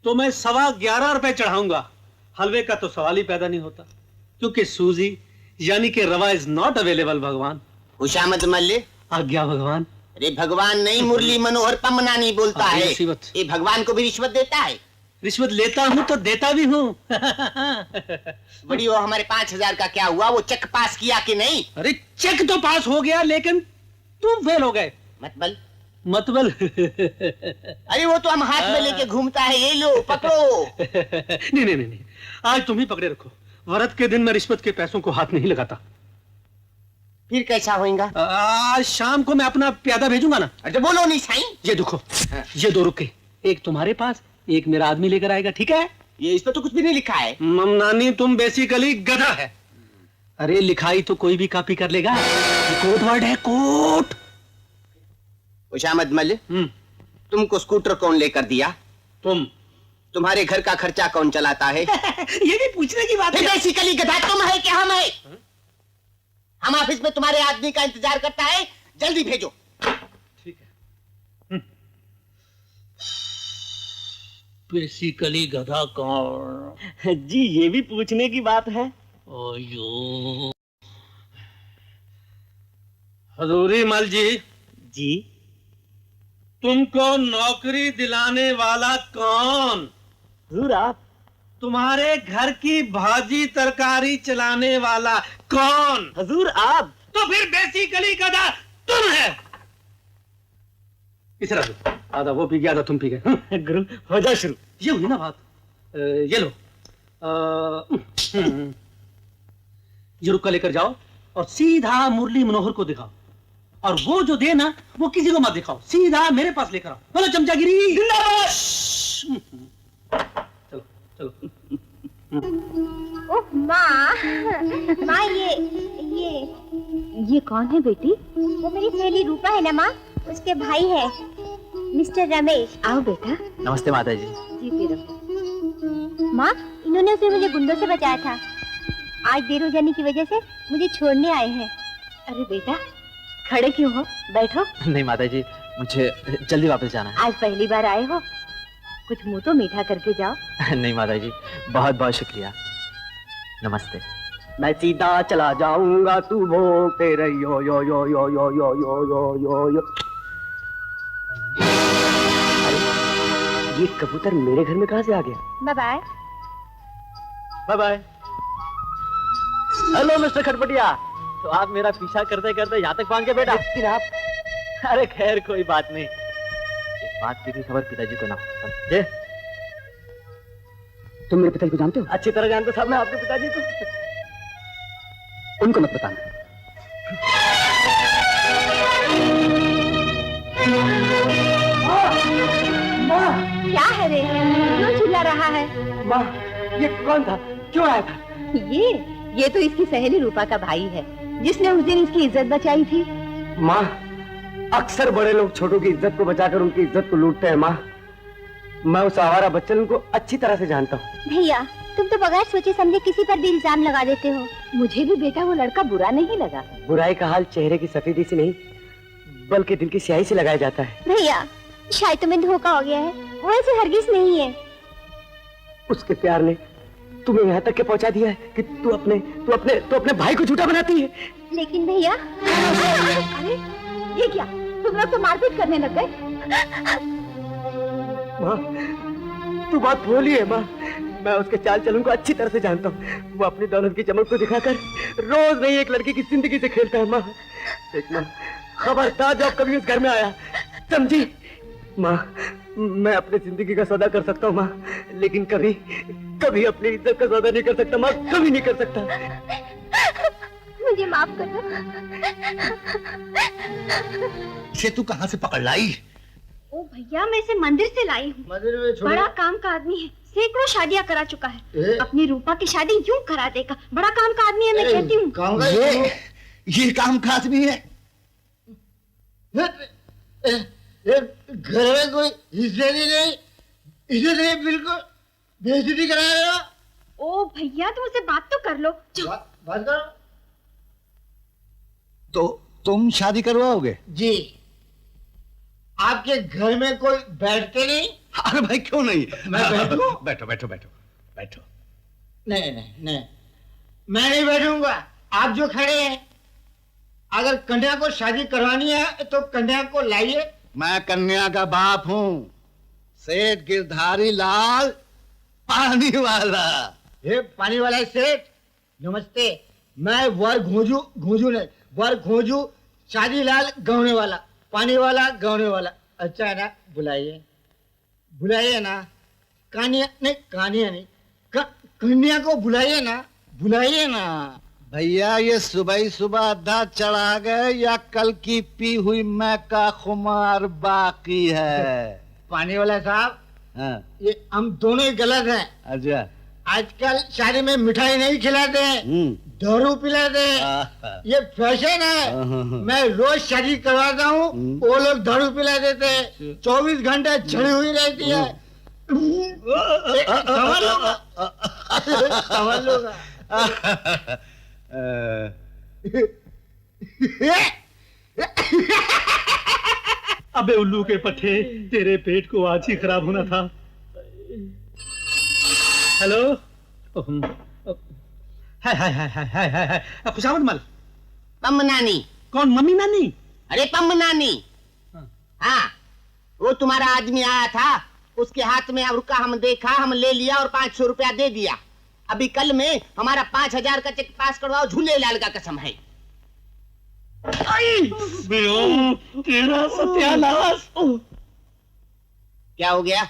तो मैं 11.25 रुपए चढ़ाऊंगा। हलवे का तो सवाल ही पैदा नहीं होता क्योंकि सूजी यानी कि रवा इज नॉट अवेलेबल। भगवान खुशामद मल्ले। आज्ञा भगवान। अरे भगवान नहीं, मुरली मनोहर पमना नहीं बोलता है। ये भगवान को भी रिश्वत देता है? रिश्वत लेता हूँ तो देता भी हूँ। बड़ी वो हमारे 5000 का क्या हुआ? वो चेक पास किया कि नहीं? अरे चेक तो पास हो गया लेकिन तुम फेल हो गए। मतबल मतबल। अरे वो तो हम हाथ में लेके घूमता है, ये लो पकड़ो। नहीं नहीं नहीं, आज तुम ही पकड़े रखो। व्रत के दिन मैं रिश्वत के पैसों को हाथ नहीं लगाता। फिर कैसा होएगा? आज शाम को मैं अपना प्यादा भेजूंगा ना। अच्छा बोलो नहीं साईं। ये देखो ये 2 रुपए, एक तुम्हारे पास एक मेरा आदमी लेकर आएगा, ठीक है? ये इस पर तो कुछ भी नहीं लिखा है। ममनानी तुम बेसिकली गधा है। अरे लिखाई तो कोई भी कॉपी कर लेगा। ये कोड वर्ड है, कोड। खुशामद मल्ल, तुमको स्कूटर कौन लेकर दिया? तुम्हारे घर का खर्चा कौन चलाता है? ये भी पूछने की बात है। बेसिकली गधा तुम है कि हम है? हम ऑफिस में तुम्हारे आदमी का इंतजार करता है, जल्दी भेजो। ठीक है। बेसिकली गधा कौन? जी ये भी पूछने की बात है। ओयो हजूरी मल जी। जी तुमको नौकरी दिलाने वाला कौन? हुजूर आप। तुम्हारे घर की भाजी तरकारी चलाने वाला कौन? हुजूर आप। तो फिर बेसिकली गधा तुम है। इसे रख दो। आधा वो पी गया, आधा तुम पी गए। गुरु हो जा शुरू। ये हुई ना बात। ये लो, ये रुक्का लेकर जाओ और सीधा मुरली मनोहर को दिखाओ, और वो जो दे ना वो किसी को मत दिखाओ, सीधा मेरे पास लेकर आओ। बोलो चमचागिरी जिंदाबाद। चलो चलो। ओह माँ, माँ ये कौन है बेटी? वो मेरी सहेली रूपा है ना माँ, उसके भाई है मिस्टर रमेश। आओ बेटा। नमस्ते माता जी। जीती रहो। माँ इन्होंने उसे मुझे गुंडों से बचाया था, आज देर हो जाने की वजह से मुझे छोड़ने आए हैं। अरे बेटा खड़े क्यों हो, बैठो। नहीं माता जी, मुझे जल्दी वापस जाना है। आज पहली बार आए हो, कुछ मुंह तो मीठा करके जाओ। नहीं माता जी, बहुत बहुत शुक्रिया। नमस्ते। मैं सीधा चला जाऊंगा, तू बोलते रही यो यो यो यो यो यो यो यो यो यो। अरे ये कबूतर मेरे घर में कहाँ से आ गया? Bye bye. Bye bye. Hello mister Khatpatiya, तो आप मेरा पीछा करते करते यहाँ तक पहुँच गए बेटा। फिर आप अरे खैर कोई बात नहीं, इस बात की भी खबर पिताजी को ना हो, समझे? तुम मेरे पिताजी को जानते हो? अच्छी तरह जानता साहब मैं आपके पिताजी को। उनको मत बताना। क्या है रे, क्यों चिल्ला रहा है? माँ, ये कौन था, क्यों आया था? ये तो इसकी सहेली रूपा का भाई है, जिसने उस दिन इसकी इज्जत बचाई थी। माँ, अक्सर बड़े लोग छोटों की इज्जत को बचाकर उनकी इज्जत को लूटते हैं। माँ, मैं उस आवारा बच्चन को अच्छी तरह से जानता हूँ। भैया, तुम तो बगैर सोचे समझे किसी पर भी इल्जाम लगा देते हो। मुझे भी बेटा वो लड़का बुरा नहीं लगा। बुराई का हाल चेहरे की सफेदी से नहीं, बल्कि दिल की स्याही से लगाया जाता है। भैया, शायद तुम्हें धोखा हो गया है, वैसे हरगिज नहीं है। उसके प्यार ने तुम्हें यहाँ तक के पहुँचा दिया है कि तू अपने भाई को झूठा बनाती है। लेकिन भैया, अरे ये क्या, तुम लोग तो मारपीट करने लग गए। माँ, तू बात भूली है माँ, मैं उसके चाल चलन को अच्छी तरह से जानता हूँ। वो अपनी दौलत की चमक को दिखाकर रोज नई एक लड़की की जिंदगी से खेलता है। माँ देख माँ, खबरदार जब कभी उस घर में आया, समझी? माँ, मैं अपनी जिंदगी का सौदा कर सकता हूँ माँ, लेकिन कभी अपनी इज्जत का सौदा नहीं कर सकता माँ, कभी नहीं कर सकता। मुझे माफ कर दो। इसे तू कहाँ से पकड़ लाई? ओ भैया, मैं इसे मंदिर से लाई हूँ। मंदिर में छोड़। बड़ा काम का आदमी है, सैकड़ों शादियां करा चुका है। अपनी रूपा की शादी यूं करा देगा। बड़ा काम का आदमी है, मैं कहती हूँ। ये काम का आदमी है? घर में कोई हिस्सेदारी नहीं, इसे नहीं, बिल्कुल बेइज्जती करा रहे हो। ओ भैया, तुम उससे बात तो कर लो। बात करो। तो तुम शादी करवाओगे? जी। आपके घर में कोई बैठते नहीं? अरे भाई क्यों नहीं, मैं बैठूं? बैठो बैठो बैठो बैठो। नहीं नहीं नहीं, मैं नहीं बैठूंगा। आप जो खड़े हैं, अगर कन्या को शादी करवानी है तो कन्या को लाइए। मैं कन्या का बाप हूँ, सेठ गिरधारी लाल पानी वाला। हे पानी वाला सेठ, नमस्ते। मैं वर घोंजू नहीं, वर घोंजू शादी लाल गौने वाला, पानी वाला गौने वाला। अच्छा है ना, बुलाइए ना। कन्या नहीं, कन्या को बुलाइए ना। भैया ये सुबह ही सुबह आधा चढ़ा गए या कल की पी हुई मैं का खुमार बाकी है? पानी वाला साहब, हाँ। ये हम दोनों ही गलत हैं। अच्छा। आजकल शादी में मिठाई नहीं खिलाते हैं, दारू पिलाते हैं। ये फैशन है। मैं रोज शादी करवाता हूँ, वो लोग दारू पिला देते हैं, 24 घंटे चढ़ी हुई रहती है। समझ लो। अबे उल्लू के पट्टे, तेरे पेट को आज ही खराब होना था। हेलो, हाय खुशामद मल। पम नानी। कौन, मम्मी नानी? अरे पम नानी। हाँ, वो तुम्हारा आदमी आया था, उसके हाथ में अब रुका, हम देखा, हम ले लिया और 500 रुपया दे दिया। अभी कल में हमारा 5000 का चेक पास करवाओ, झूले लाल का कसम है। तेरा सत्यानाश। क्या हो गया?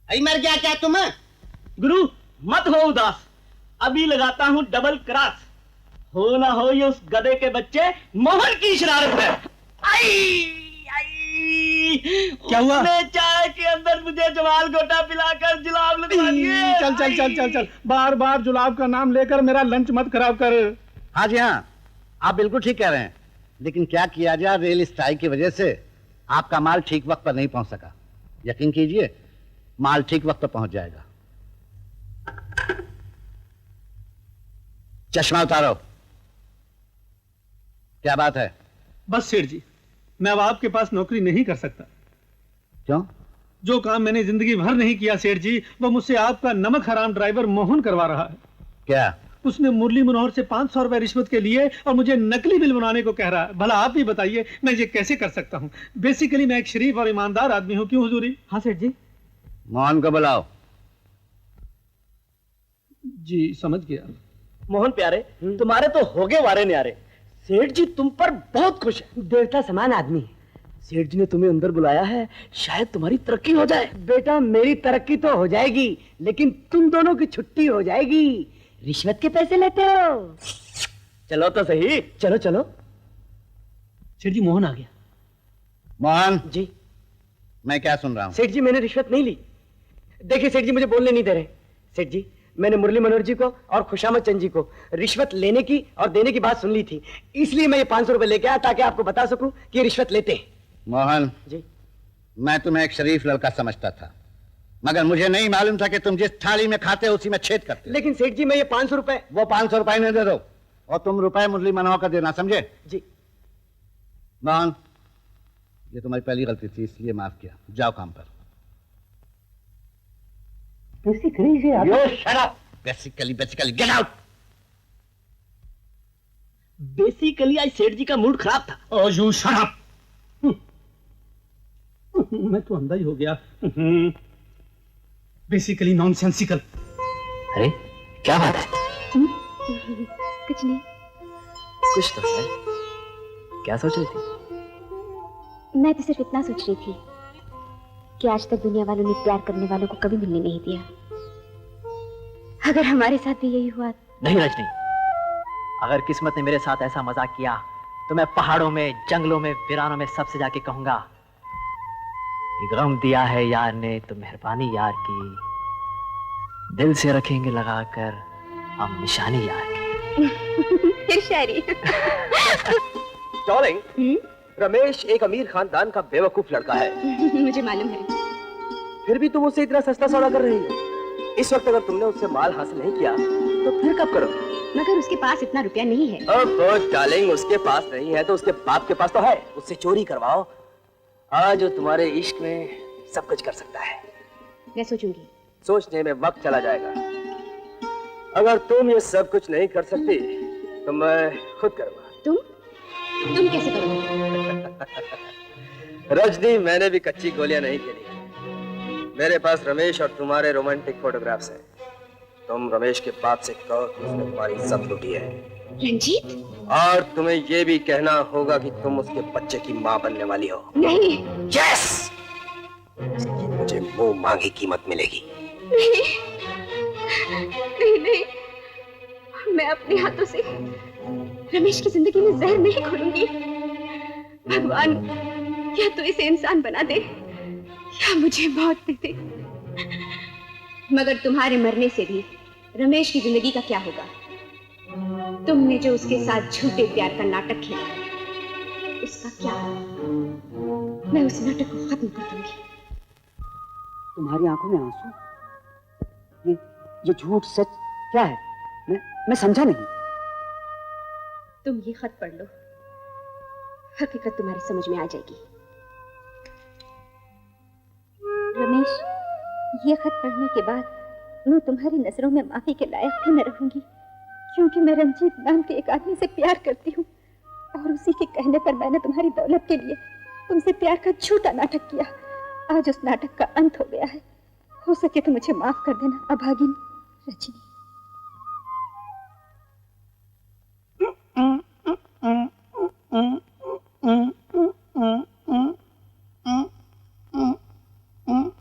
अरे मर गया क्या तुम? गुरु मत हो उदास, अभी लगाता हूँ डबल क्रॉस। हो ना हो ये उस गधे के बच्चे मोहन की शरारत है। क्या हुआ? चाय के अंदर मुझे जवाल गोटा पिलाकर जुलाब लगवा दिए। चल चल चल चल चल, बार बार जुलाब का नाम लेकर मेरा लंच मत खराब कर। हाँ जी हाँ, आप बिल्कुल ठीक कह रहे हैं, लेकिन क्या किया जाए, रेल स्ट्राइक की वजह से आपका माल ठीक वक्त पर नहीं पहुंच सका। यकीन कीजिए, माल ठीक वक्त पर पहुंच जाएगा। चश्मा उतारो। क्या बात है? बस सेठ जी, मैं अब आपके पास नौकरी नहीं कर सकता। क्यों? जो काम मैंने जिंदगी भर नहीं किया सेठ जी, वो मुझसे आपका नमक हराम ड्राइवर मोहन करवा रहा है। क्या? उसने मुरली मनोहर से 500 रुपए रिश्वत के लिए और मुझे नकली बिल बनाने को कह रहा है। भला आप ही बताइए, मैं ये कैसे कर सकता हूँ? बेसिकली मैं एक शरीफ और ईमानदार आदमी हूँ। क्यों हुजूरी? हाँ सेठ जी। मोहन को बुलाओ। जी समझ गया। मोहन प्यारे, तुम्हारे तो होगे वारे न्यारे। सेठ जी तुम पर बहुत खुश है। देवता समान आदमी है। सेठ जी ने तुम्हें अंदर बुलाया है, शायद तुम्हारी तरक्की हो जाए। बेटा मेरी तरक्की तो हो जाएगी, लेकिन तुम दोनों की छुट्टी हो जाएगी। रिश्वत के पैसे लेते हो? चलो तो सही, चलो चलो। सेठ जी मोहन आ गया। मोहन जी मैं क्या सुन रहा हूँ? सेठ जी मैंने रिश्वत नहीं ली। देखिए सेठ जी मुझे बोलने नहीं दे रहे। सेठ जी मैंने मुरली मनोहर जी को और खुशामद चंद जी को रिश्वत लेने की और देने की बात सुन ली थी, इसलिए मैं ये 500 रुपए लेके आया ताकि आपको बता सकूं कि ये रिश्वत लेते हैं। मोहन जी मैं तुम्हें एक शरीफ लड़का समझता था, मगर मुझे नहीं मालूम था कि तुम जिस थाली में खाते हो उसी में छेद करते हो। लेकिन सेठ जी मैं ये 500 रुपए। वो 500 रुपए नहीं दे दो और तुम रुपए मुरली मनोहर का देना, समझे? जी मोहन ये तुम्हारी पहली गलती थी, इसलिए माफ किया। जाओ काम पर। Basically get out. बेसिकली आज सेठ जी का मूड खराब था। ओ यू शट अप। मैं तो अंधा ही हो गया। Basically nonsensical. अरे क्या बात है? कुछ नहीं। कुछ तो है। क्या सोच रही थी? मैं तो सिर्फ इतना सोच रही थी कि आज तक दुनिया वालों ने प्यार करने वालों को कभी मिलने नहीं दिया। अगर हमारे साथ भी यही हुआ। नहीं रजनी, अगर किस्मत ने मेरे साथ ऐसा मजाक किया तो मैं पहाड़ों में, जंगलों में, वीरानों में सबसे जाके कहूंगा कि गम दिया है यार ने तो मेहरबानी यार की, दिल से रखेंगे लगाकर हम निशानी यार की। फिर शायरी। डार्लिंग, रमेश एक अमीर खानदान का बेवकूफ लड़का है। मुझे मालूम है। फिर भी तुम उसे इतना सस्ता सौदा कर रही हो। इस वक्त अगर तुमने उससे माल हासिल नहीं किया तो फिर कब करोगे? मगर उसके पास इतना रुपया नहीं है। अब डार्लिंग उसके पास नहीं है तो उसके बाप के पास तो है, उससे चोरी करवाओ। आज वो तुम्हारे इश्क में सब कुछ कर सकता है। मैं सोचूंगी। सोचने में वक्त चला जाएगा। अगर तुम ये सब कुछ नहीं कर सकती तो मैं खुद करूंगा। तुम कैसे करोगे? रजनी मैंने भी कच्ची गोलियां नहीं खेली है। मेरे पास रमेश और तुम्हारे रोमांटिक फोटोग्राफ्स हैं। तुम रमेश के बाप से कहो कि उसने तुम्हारी इज्जत लूटी है। रंजीत? और तुम्हें ये भी कहना होगा कि तुम उसके बच्चे की माँ बनने वाली हो। नहीं। यस, इसकी मुझे मुंह मांगी कीमत मिलेगी। नहीं, नहीं, नहीं। मैं अपने हाथों से रमेश की जिंदगी में जहर नहीं घोलूंगी। भगवान या तो इसे इंसान बना दे या मुझे मौत दे दे। मगर तुम्हारे मरने से भी रमेश की जिंदगी का क्या होगा? तुमने जो उसके साथ झूठे प्यार का नाटक खेला, उसका क्या? मैं उस नाटक को खत्म कर दूंगी। तुम्हारी आंखों में आंसू? ये झूठ सच क्या है? मैं समझा नहीं। तुम ये खत पढ़ लो, हकीकत तुम्हारी समझ में आ जाएगी। रमेश, ये खत पढ़ने के बाद मैं तुम्हारी नजरों में माफी के लायक भी न रहूंगी, क्योंकि मैं रंजीत नाम के एक आदमी से प्यार करती हूँ और उसी के कहने पर मैंने तुम्हारी दौलत के लिए तुमसे प्यार का झूठा नाटक किया। आज उस नाटक का अंत हो गया है। हो सके तो मुझे माफ कर देना अभागिन रजनी।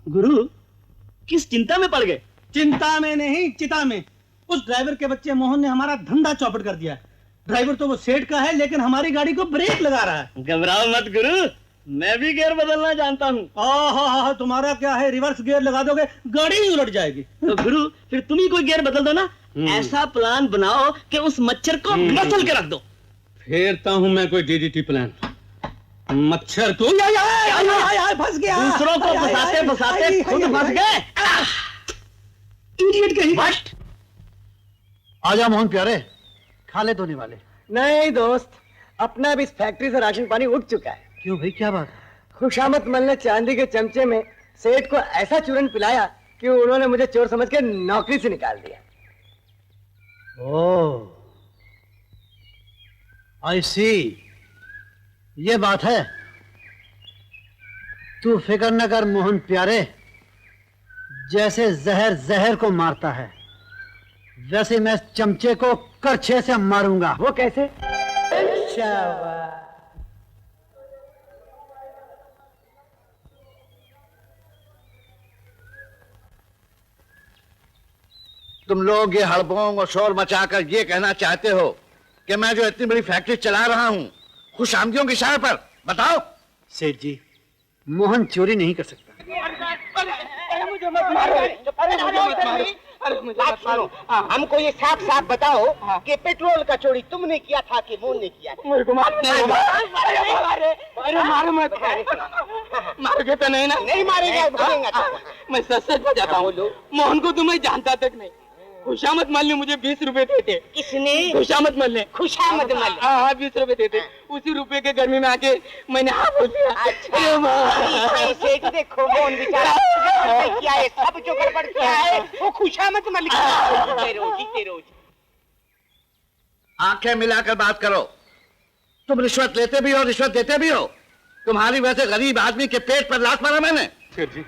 गुरु किस चिंता में पड़ गए? चिंता में नहीं, चिता में। उस ड्राइवर के बच्चे मोहन ने हमारा धंधा चौपट कर दिया। ड्राइवर तो वो सेठ का है, लेकिन हमारी गाड़ी को ब्रेक लगा रहा है। घबराओ मत गुरु, मैं भी गियर बदलना जानता हूँ। तुम्हारा क्या है, रिवर्स गियर लगा दोगे गाड़ी ही उलट जाएगी। तो गुरु फिर तुम ही कोई गियर बदल दो ना। ऐसा प्लान बनाओ कि उस मच्छर को मसल के रख दो। फेरता हूँ मैं कोई डीडीटी प्लान। मच्छर को फंस गया। दूसरों को फंसाते फंसाते खुद फंस गए। इडियट कहीं। आजा मोहन प्यारे, खा ले धोने वाले। नहीं दोस्त, अपना भी इस फैक्ट्री से राशन पानी उठ चुका है। क्यों भाई, क्या बात? खुशामत मल ने चांदी के चमचे में सेठ को ऐसा चूरन पिलाया कि उन्होंने मुझे चोर समझ के नौकरी से निकाल दिया। ओह, आई सी, ये बात है। तू फिक्र न कर मोहन प्यारे, जैसे जहर जहर को मारता है वैसे मैं चमचे को करछे से मारूंगा। वो कैसे? शाबाश। तुम लोग ये हड़बोंग और शोर मचाकर ये कहना चाहते हो कि मैं जो इतनी बड़ी फैक्ट्री चला रहा हूँ खुश आमदियों की शहर पर? बताओ। सेठ जी, मोहन चोरी नहीं कर सकता। मुझे मत मारो, बात सुनो, हमको ये साफ साफ बताओ कि पेट्रोल का चोरी तुमने किया था कि मोहन ने किया था? मेरे को मारोगे तो नहीं ना? नहीं मारेगा, भागेगा। मैं सच सच बताता हूँ, मोहन को तुम्हें जानता तक नहीं। खुशामत मल ने मुझे 20 रुपए देते। किसने? खुशामत मल ने। खुशामद मल? हाँ, 20 रुपए देते। उसी रुपए के गर्मी में आके मैंने हाँ बोल दिया। अच्छा, सेठ देखो मोहन बेचारा किया है, सब जो गड़बड़ किया है वो खुशामद मल जीते रोज। आंखें मिलाकर बात करो। तुम रिश्वत लेते भी हो, रिश्वत देते भी हो। तुम्हारी वजह से गरीब आदमी के पेट पर लात मारा मैंने। सेठ जी,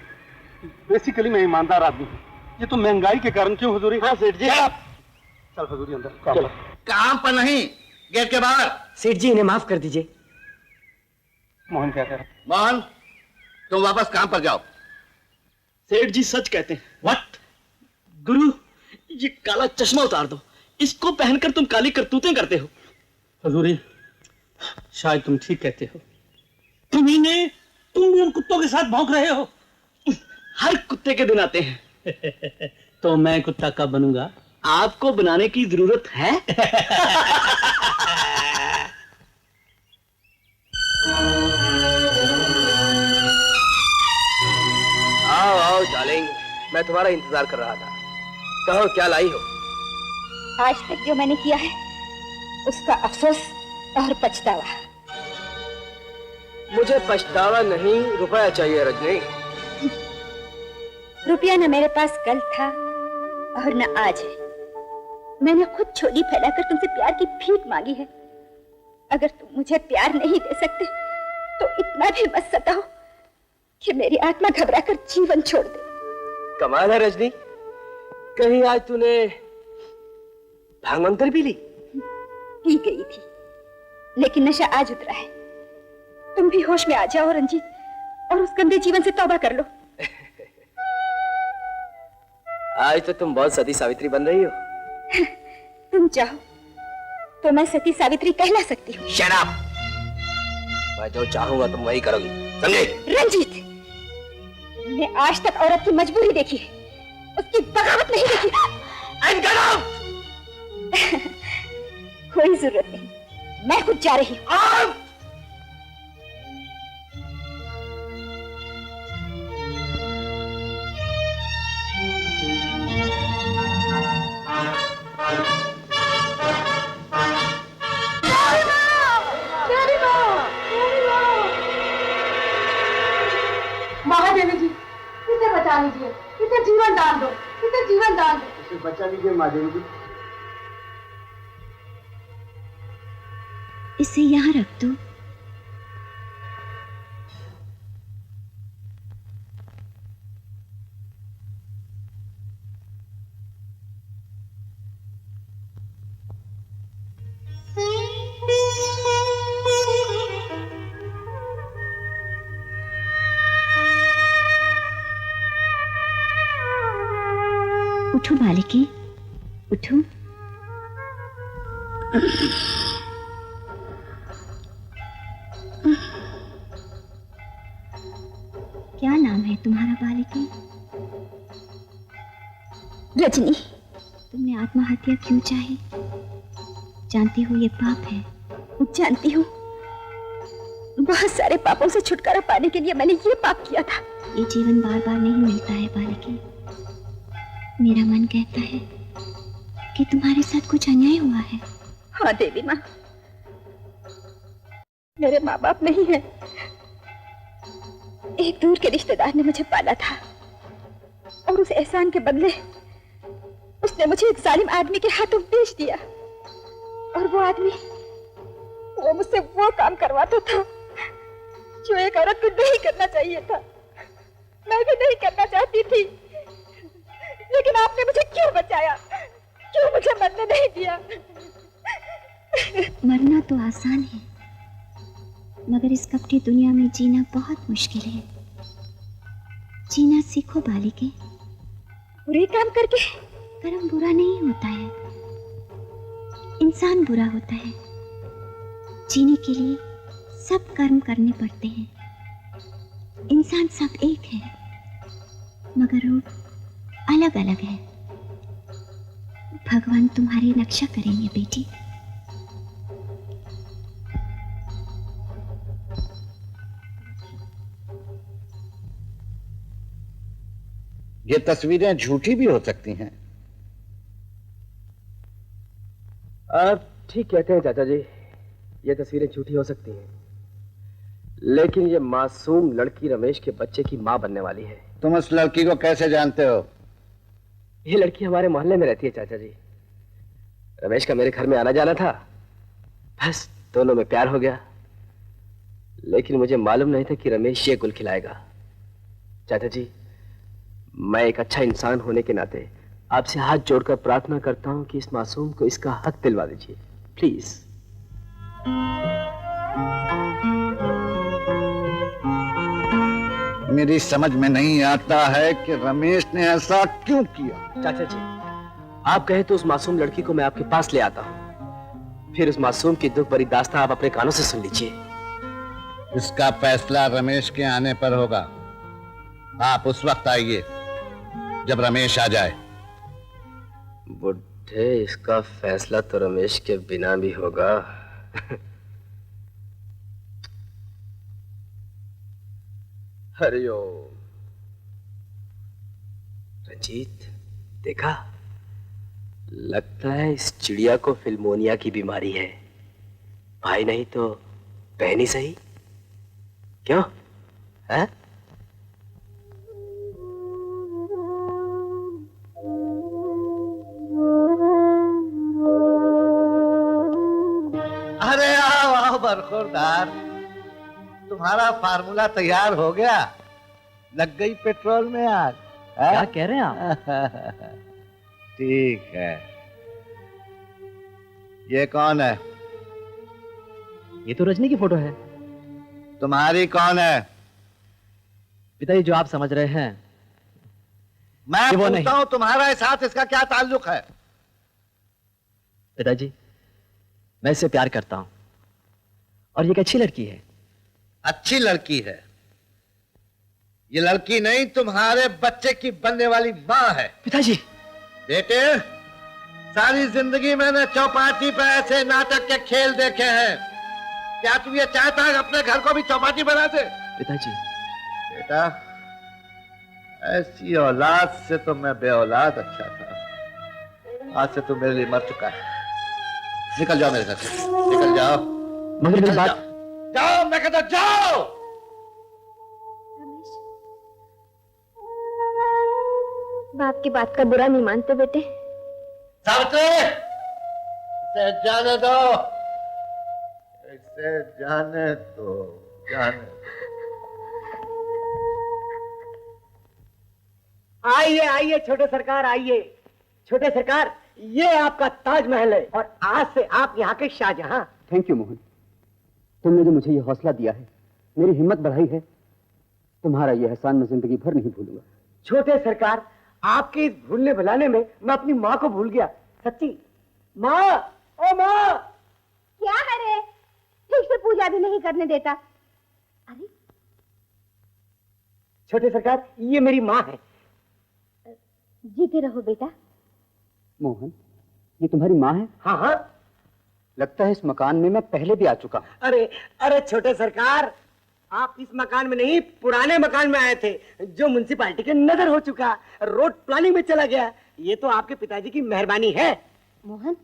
बेसिकली मैं ईमानदार आदमी हूँ। ये तो महंगाई के कारण क्यों हुजूरी? हाँ सेठ जी। चल हुजूरी अंदर। चलो। काम पर नहीं, गेट के बाहर। सेठ जी, इन्हें माफ कर दीजिए। मोहन क्या कह रहा? मोहन, तुम वापस काम पर जाओ। सेठ जी सच कहते हैं। व्हाट? गुरु, ये काला चश्मा उतार दो, इसको पहनकर तुम काली करतूतें करते हो। हुजूरी, शायद तुम ठीक कहते हो। तुम भी उन कुत्तों के साथ भौंक रहे हो। हर कुत्ते के दिन आते हैं। तो मैं कुत्ता कब बनूंगा? आपको बनाने की जरूरत है? आओ आओ डार्लिंग, मैं तुम्हारा इंतजार कर रहा था। कहो क्या लाई हो? आज तक जो मैंने किया है उसका अफसोस और पछतावा। मुझे पछतावा नहीं, रुपया चाहिए रजनी। रुपया न मेरे पास कल था और न आज है। मैंने खुद झोली फैलाकर तुमसे प्यार की भीख मांगी है। अगर तुम मुझे प्यार नहीं दे सकते तो इतना भी मत सताओ कि मेरी आत्मा घबराकर जीवन छोड़ दे। कमाल है रजनी, कहीं आज तूने भांग भी ली? पी गई थी, लेकिन नशा आज उतरा है। तुम भी होश में आ जाओ रंजीत, और उस गंदे जीवन से तौबा कर लो। आज तो तुम बहुत सती सावित्री बन रही हो। तुम चाहो तो मैं सती सावित्री कहला सकती हूँ। शराब, मैं जो चाहूंगा तुम वही करोगी, समझे? रंजीत, मैंने आज तक औरत की मजबूरी देखी है, उसकी बगावत नहीं देखी। कोई जरूरत नहीं, मैं खुद जा रही हूँ। महादेवी जी, इसे बचा लीजिए, इसे जीवन दान दो, इसे जीवन दान दो। इसे बचा लीजिए महादेवी जी। इसे यहाँ रख दो। उठो बालिके, उठो। क्या नाम है तुम्हारा बालिके? रजनी। तुमने आत्महत्या क्यों चाही? जानती हो ये पाप है। जानती हूँ, बहुत सारे पापों से छुटकारा पाने के लिए मैंने ये पाप किया था। ये जीवन बार बार नहीं मिलता है बालिके। मेरा मन कहता है कि तुम्हारे साथ कुछ अन्याय हुआ है। हाँ देवी माँ, मेरे माँ बाप नहीं है। एक दूर के रिश्तेदार ने मुझे पाला था और उस एहसान के बदले उसने मुझे एक जालिम आदमी के हाथों बेच दिया। और वो आदमी, वो मुझसे वो काम करवाता था जो एक औरत को नहीं करना चाहिए था। मैं भी नहीं करना चाहती थी, लेकिन आपने मुझे क्यों बचाया? क्यों मुझे मरने नहीं दिया? मरना तो आसान है, मगर इस कपटी दुनिया में जीना बहुत मुश्किल है। जीना सीखो बालिके। बुरे काम करके कर्म बुरा नहीं होता है, इंसान बुरा होता है। जीने के लिए सब कर्म करने पड़ते हैं। इंसान सब एक है, मगर रूप अलग अलग है। भगवान तुम्हारी रक्षा करेंगे बेटी। ये तस्वीरें झूठी भी हो सकती हैं। ठीक कहते हैं चाचा जी, ये तस्वीरें झूठी हो सकती हैं, लेकिन ये मासूम लड़की रमेश के बच्चे की मां बनने वाली है। तुम उस लड़की को कैसे जानते हो? ये लड़की हमारे मोहल्ले में रहती है चाचा जी। रमेश का मेरे घर में आना जाना था, बस दोनों में प्यार हो गया। लेकिन मुझे मालूम नहीं था कि रमेश ये गुल खिलाएगा। चाचा जी, मैं एक अच्छा इंसान होने के नाते आपसे हाथ जोड़कर प्रार्थना करता हूं कि इस मासूम को इसका हक दिलवा दीजिए, प्लीज। मेरी समझ में नहीं आता है कि रमेश ने ऐसा क्यों किया। चाचा जी, आप कहे तो उस मासूम लड़की को मैं आपके पास ले आता हूं, फिर उस मासूम की दुख भरी दास्तां आप अपने कानों से सुन लीजिए। इसका फैसला रमेश के आने पर होगा। आप उस वक्त आइए जब रमेश आ जाए। बुढ़े, इसका फैसला तो रमेश के बिना भी होगा। हरिओम। रंजीत, देखा, लगता है इस चिड़िया को फिल्मोनिया की बीमारी है। भाई नहीं तो बहन ही सही। क्यों है? अरे आओ आओ बरखुरदार, तुम्हारा फार्मूला तैयार हो गया। लग गई पेट्रोल में आग। क्या कह रहे हैं आप? ठीक है। ये कौन है? ये तो रजनी की फोटो है। तुम्हारी कौन है? पिताजी, जो आप समझ रहे हैं मैं वो पूछता हूं, तुम्हारा साथ इसका क्या ताल्लुक है? पिताजी, मैं इससे प्यार करता हूं और ये एक अच्छी लड़की है। अच्छी लड़की है? ये लड़की नहीं, तुम्हारे बच्चे की बनने वाली माँ है। पिताजी। बेटे, सारी जिंदगी मैंने चौपाटी पे ऐसे नाटक के खेल देखे हैं। क्या तू ये चाहता है अपने घर को भी चौपाटी बना दे? पिताजी। बेटा, ऐसी औलाद से तो मैं बे औलाद अच्छा था। आज से तू मेरे लिए मर चुका है। निकल जाओ मेरे घर से, निकल जाओ। मगर मेरी बात। जाओ, मैं कहता जाओ। रमेश, बाप की बात का बुरा नहीं मानते बेटे। सावित्री, इसे जाने दो, इसे जाने दो, जाने दो। आइए आइए छोटे सरकार, आइए। छोटे सरकार, ये आपका ताजमहल है और आज से आप यहाँ के शाहजहां। थैंक यू मोहन, तुमने जो मुझे ये हौसला दिया है, मेरी हिम्मत बढ़ाई है, तुम्हारा ये एहसान मैं जिंदगी भर नहीं भूलूंगा। छोटे सरकार, आपके इस भूलने भुलाने में मैं अपनी माँ को भूल गया। सच्ची माँ, ओ माँ। क्या है रे? ठीक से पूजा भी नहीं करने देता। अरे छोटे सरकार, ये मेरी माँ है। जीते रहो बेटा। मोहन, ये तुम्हारी माँ है? हाँ हाँ। लगता है इस मकान में मैं पहले भी आ चुका हूँ। अरे अरे छोटे सरकार, आप इस मकान में नहीं, पुराने मकान में आए थे जो म्युनिसिपालिटी के नजर हो चुका, रोड प्लानिंग में चला गया। ये तो आपके पिताजी की मेहरबानी है। मोहन,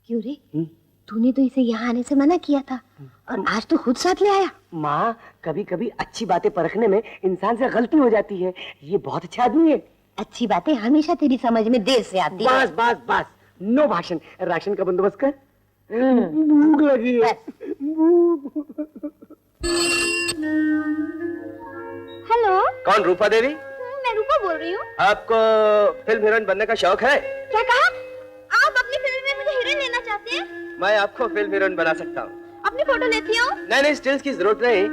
क्यों रे? तूने तो इसे यहाँ आने से मना किया था और आज तो खुद साथ ले आया। माँ, कभी कभी अच्छी बातें परखने में इंसान से गलती हो जाती है। ये बहुत अच्छा आदमी है। अच्छी बातें हमेशा तेरी समझ में देर से आती है। बस बस बस, नो भाषण। राशन का बंदोबस्त कर, भूख लगी है। हेलो, कौन? रूपा देवी? मैं रूपा बोल रही हूँ। आपको फिल्म हीरोइन बनने का शौक है? क्या कहा? आप अपनी फिल्म में मुझे हीरोइन लेना चाहते हैं? मैं आपको फिल्म हीरोइन बना सकता हूँ। अपनी फोटो लेती हो? नहीं, स्टिल्स की जरूरत नहीं,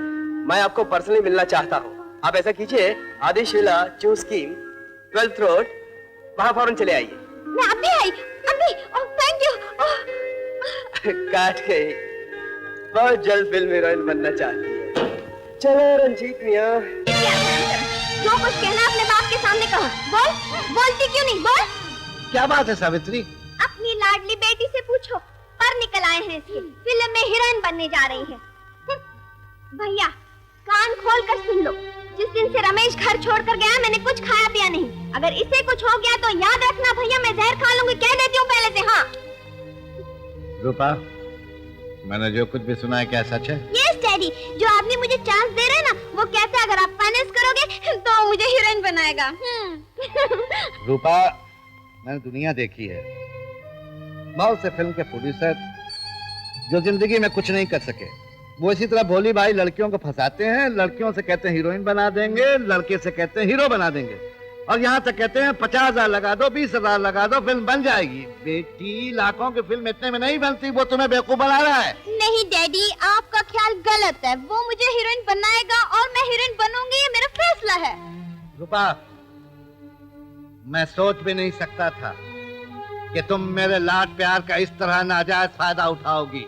मैं आपको पर्सनली मिलना चाहता हूँ। आप ऐसा कीजिए, आदिशिला चू स्कीम 12th रोड, वहाँ फौरन चले आइए। मैं अभी आई, अभी। Oh thank you. काट गई, बहुत जल्द फिल्म हीरोइन बनना चाहती है। चलो रंजीत मियाँ, जो कुछ कहना अपने बाप के सामने कहो। बोलती क्यों नहीं? बोल। क्या बात है सावित्री? अपनी लाडली बेटी से पूछो, पर निकल आए हैं इसके, फिल्म में हीरोइन बनने जा रही है। भैया कान खोल कर सुन लो, जिस दिन से रमेश घर छोड़कर गया मैंने कुछ खाया पिया नहीं। अगर इसे कुछ हो गया तो याद रखना भैया, मैं जहर खा लूंगी, कह देती हूँ पहले से। हाँ रूपा, मैंने जो कुछ भी सुना है क्या सच है? यस डैडी, जो आदमी मुझे चांस दे रहे हैं ना, वो कहते हैं अगर आप फाइनेंस करोगे तो मुझे हीरोइन बनाएगा। रूपा, मैंने दुनिया देखी है, बहुत से फिल्म के प्रोड्यूसर जो जिंदगी में कुछ नहीं कर सके, वो इसी तरह भोली भाई लड़कियों को फंसाते हैं। लड़कियों से कहते हैं हीरोइन बना देंगे, लड़के से कहते हैं हीरो बना देंगे, और यहाँ तक कहते हैं 50,000 लगा दो, 20,000 लगा दो, फिल्म बन जाएगी। बेटी, लाखों की फिल्म इतने में नहीं बनती, वो तुम्हें बेवकूफ बना रहा है। नहीं डैडी, आपका ख्याल गलत है। वो मुझे हीरोइन बनाएगा और मैं हीरोइन बनूंगी, ये मेरा फैसला है। रूपा, मैं सोच भी नहीं सकता था कि तुम मेरे लाड प्यार का इस तरह नाजायज फायदा उठाओगी।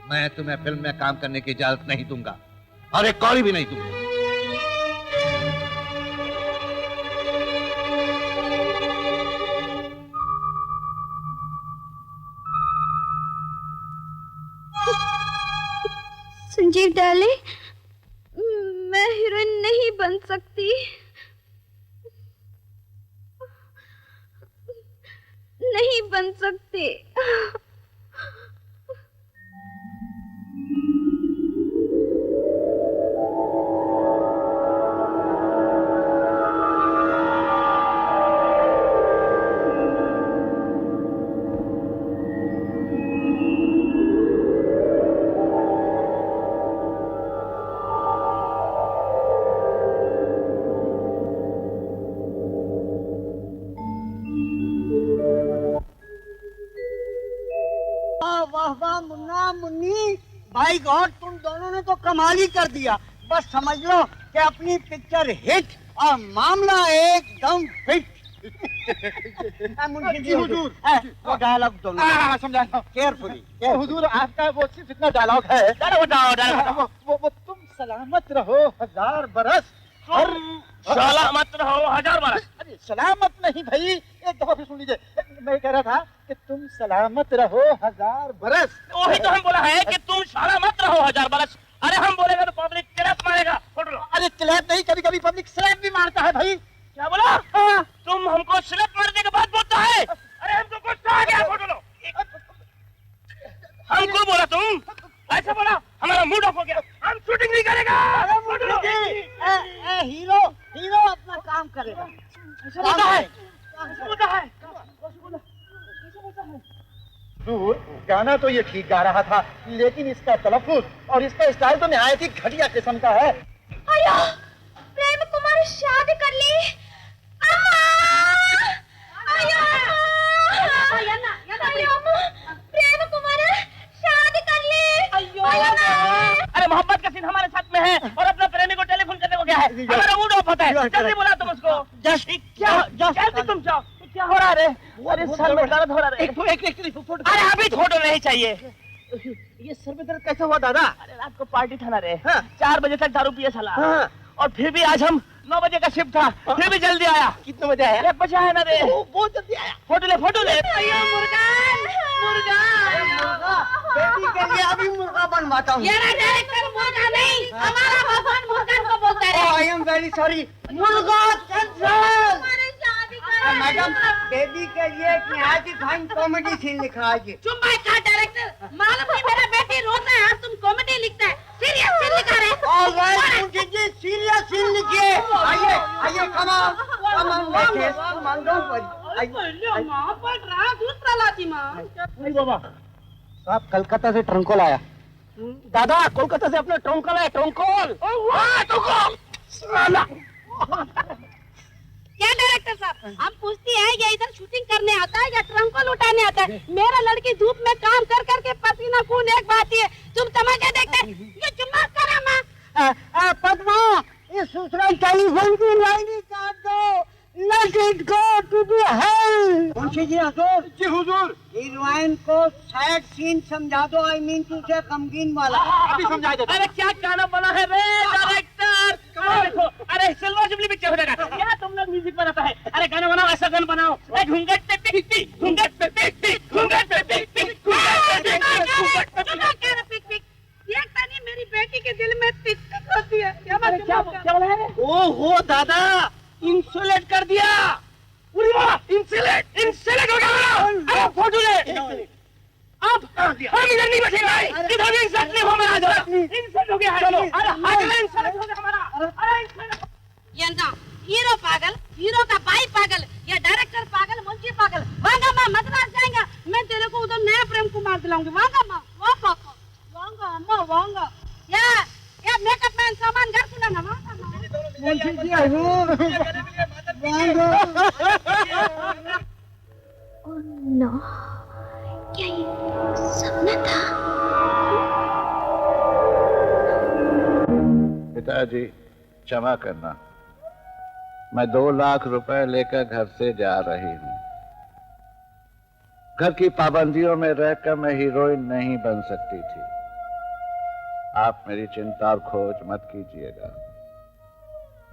मैं तुम्हें फिल्म में काम करने की इजाजत नहीं दूंगा, और एक कौड़ी भी नहीं दूंगा। संजीव डार्लिंग, मैं हीरोइन नहीं बन सकती। नहीं बन सकती। वाह मुन्ना मुन्नी, भाई गॉड, तुम दोनों ने तो कमाल ही कर दिया। बस समझ लो कि अपनी पिक्चर हिट और मामला एकदम फिट। मुंशी जी हुजूर, वो डायलॉग दोनों समझा केयरफुली। हुजूर, आपका वो सिर्फ इतना डायलॉग है, वो तुम सलामत रहो 1000 बरस, हर सलामत रहो 1000 बरस। अरे सलामत नहीं भाई, एक दफा फिर सुन लीजिए। मैं कह रहा था कि तुम सलामत रहो 1000 बरस। वही तो हम बोला है कि तुम सलामत रहो 1000 बरस। अरे हम बोलेगा तो पब्लिक क्लैप मारेगा। फोटो लो। अरे क्लैप नहीं, कभी कभी पब्लिक स्लैप भी मारता है भाई। क्या बोला? हाँ। तुम हमको स्लैप मारने के बाद बोलता है? अरे हमको गुस्सा आ गया। फोटो लो। हमको बोला तुम ऐसा बोला, हमारा मूड ऑफ हो गया, हम शूटिंग नहीं करेगा। फोटो लो। हीरो हीरो अपना काम करेगा। गाना तो ये ठीक गा रहा था, लेकिन इसका तलफ्फुज और इसका स्टाइल तो निहायत ही घटिया किस्म का है। अयो, प्रेम कुमार शादी कर ली। प्रेम कुमार शादी कर ली। अरे मोहब्बत का सीन हमारे साथ में है और अपना प्रेमी को टेलीफोन करने को गया है। हमारा मूड ऑफ होता है। जल्दी बुला तुम उसको। जल्दी तुम जाओ। क्या हो रहा है? अरे सर में दर्द हो रहा है। अरे अभी फोटो नहीं चाहिए। ये सर में दर्द कैसे हुआ दादा? अरे रात को पार्टी था ना रे। 4 बजे तक दारू पिए साला। और फिर भी आज हम 9 बजे का शिफ्ट था, फिर भी जल्दी आया। कितने बजे आया? 1 बजे आया ना रे। बहुत जल्दी आया। फोटो ले, फोटो ले। बेटी के लिए अभी मुर्गा बनवाता हूँ। डायरेक्टर मुर्गा नहीं, हमारा भगवान मुर्गा को बोलता है। I am very sorry. मुर्गा कैंसल। मैडम, बेबी के लिए एक निहायत ही फाइन कॉमेडी सीन लिखा है। चुप भाई, क्या डायरेक्टर? मालूम नहीं मेरा बेटी रोता है, आज तुम कॉमेडी लिखता है, सीरियस सीन लिखा रहे। Alright Munshi ji, serious scene लिखिए। आइए आइए, कम ऑन कम ऑन, बैठिए। Don't worry. मां पर रहा दूसरा लाती मां। बाबा साहब कलकत्ता से ट्रंकोल आया। दादा, कोलकाता से अपना ट्रंकोल है। ट्रंकोल। क्या डायरेक्टर डायरेक्टर साहब, हम पूछती है ये इधर शूटिंग करने आता है या ट्रंक को लुटाने आता है? मेरा लड़की धूप में काम कर करके पसीना खून एक बात है, तुम तमाशा देखते ये चुम्मा करा माँ। पद्मा, इस ससुराल टेलीफोन की लाइन काट दो। Let it go to the hell। Munshi ji Hazur. Ji Hazur. Heroine को सैड सीन समझा दो, I mean to say गमगीन वाला। अभी समझा दो। अरे क्या गाना बना है रे डायरेक्टर, कमाल देखो। अरे सिल्वर जुबली पिक्चर हो जाएगा। क्या तुम लोग म्यूजिक बनाता है? अरे गाना बनाओ, ऐसा गाना बनाओ। घूंघट पे टिक टिक, घूंघट पे टिक टिक, घूंघट पे टिक टिक, घूंघट पे टिक टिक। देखता नहीं मेरी बेटी के दिल में टिक टिक होती है। क्या बोला है? ओहो दादा, इंसुलेट कर दिया। इंसुलेट हो गया। अरे फोटो ले। अब हम इधर नहीं बैठेंगे, इधर भी इंसल्ट नहीं हो मेरा। इंसल्ट हो गया है। चलो, अरे अगला इंसल्ट हो गया हमारा। अरे इंसल्ट ये ना हीरो पागल, हीरो का भाई पागल, या डायरेक्टर पागल, मुंशी पागल। वांगा माँ मद्रास जाएगा, मैं तेरे को उधर नया प्रेम कुमार दिलाऊंगी। वांगा माँ, वांगा अम्मा, वांगा। या मेकअप मैन सामान घर सुना ना। वांगा माँ। मुंशी जी हजूर। ओह नो, क्या ये सपना था? पिताजी क्षमा करना, मैं 2 लाख रुपए लेकर घर से जा रही हूँ। घर की पाबंदियों में रहकर मैं हीरोइन नहीं बन सकती थी। आप मेरी चिंता और खोज मत कीजिएगा।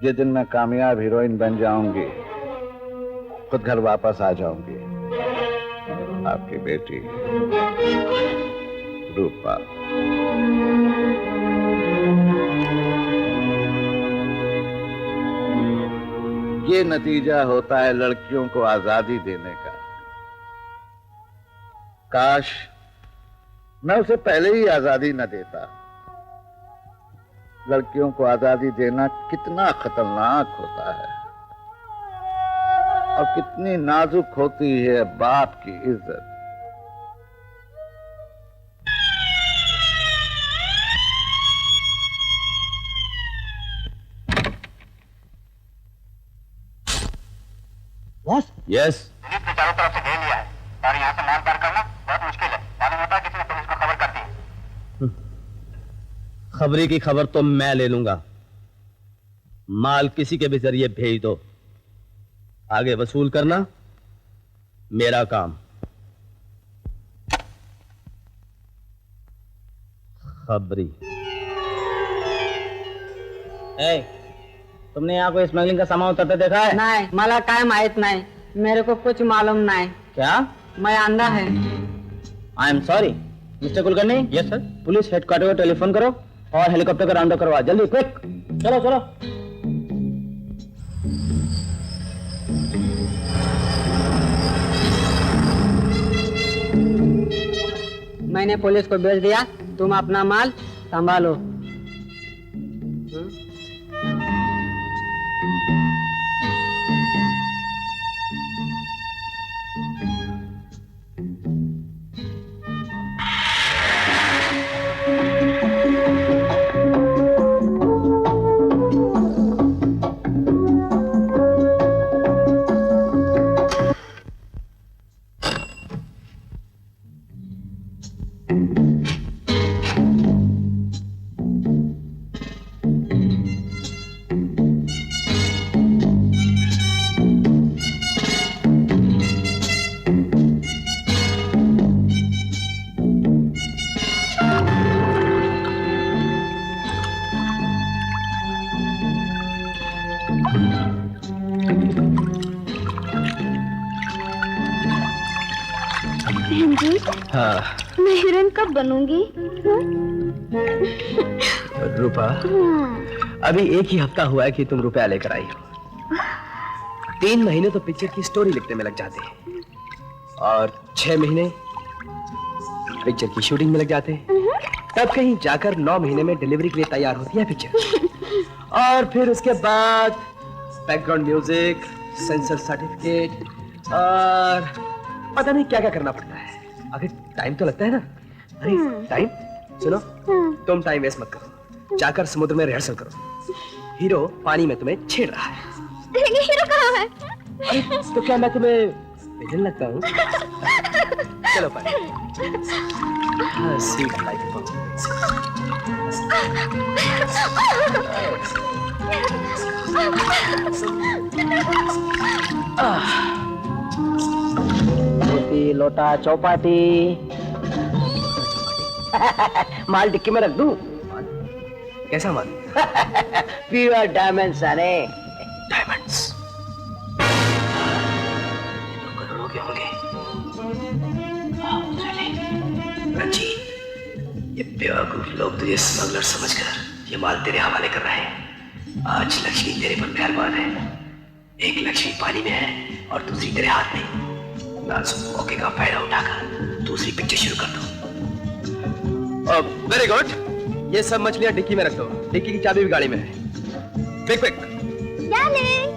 जिस दिन मैं कामयाब हीरोइन बन जाऊंगी, खुद घर वापस आ जाऊंगी। आपकी बेटी रूपा। ये नतीजा होता है लड़कियों को आजादी देने का। काश मैं उसे पहले ही आजादी न देता। लड़कियों को आजादी देना कितना खतरनाक होता है और कितनी नाजुक होती है बाप की इज्जत। Boss, yes. पुलिस ने चारों तरफ से घेर लिया है और यहाँ से माल पार करना बहुत मुश्किल है। मालूम होता है किसी ने पुलिस को खबर कर दी है। खबरी की खबर तो मैं ले लूंगा, माल किसी के भी जरिए भेज दो। आगे वसूल करना मेरा काम। खबरी। तुमने यहाँ कोई स्मगलिंग का सामान उतरते देखा है? नहीं, मला काय माहित नहीं, मेरे को कुछ मालूम नहीं। क्या? मैं अंधा है। आई am sorry mister Kulkarni. Yes sir. Police headquarter को टेलीफोन करो और हेलीकॉप्टर का राउंड अप करवा, जल्दी क्विक। चलो चलो। मैंने पुलिस को भेज दिया, तुम अपना माल संभालो। हाँ। मैं हीरोइन कब बनूंगी? रूपा, अभी एक ही हफ्ता हुआ है कि तुम रुपया लेकर आई हो। 3 महीने तो पिक्चर की स्टोरी लिखने में लग जाते हैं और 6 महीने पिक्चर की शूटिंग में लग जाते हैं। तब कहीं जाकर 9 महीने में डिलीवरी के लिए तैयार होती है पिक्चर। और फिर उसके बाद बैकग्राउंड म्यूजिक, सेंसर सर्टिफिकेट और पता नहीं क्या क्या करना पड़ता है। आखिर टाइम तो लगता है ना। अरे टाइम सुनो, तुम टाइम वेस्ट मत करो, जाकर समुद्र में रिहर्सल करो। हीरो पानी में तुम्हें छेड़ रहा है। हीरो कहाँ है? अरे तो क्या मैं तुम्हें विलन लगता हूँ? चलो पानी। Sweet like रोटी लोटा चौपाटी माल डिक्की में रख दूं? कैसा माल? प्योर डायमंड्स अरे डायमंड्स। ये तो करोड़ों के होंगे। रंजीत, ये बेवकूफ लोग तुझे स्मगलर समझकर ये माल तेरे हवाले कर रहे हैं। आज लक्ष्मी तेरे पर मेहरबान है। एक लक्ष्मी पानी में है और दूसरी तेरे हाथ में। नाजुक मौके का फायदा उठाकर दूसरी पिक्चर शुरू कर दो। Very good. ये सब मछलियां डिक्की में रख दो। डिक्की की चाबी भी गाड़ी में है। Quick quick. Darling!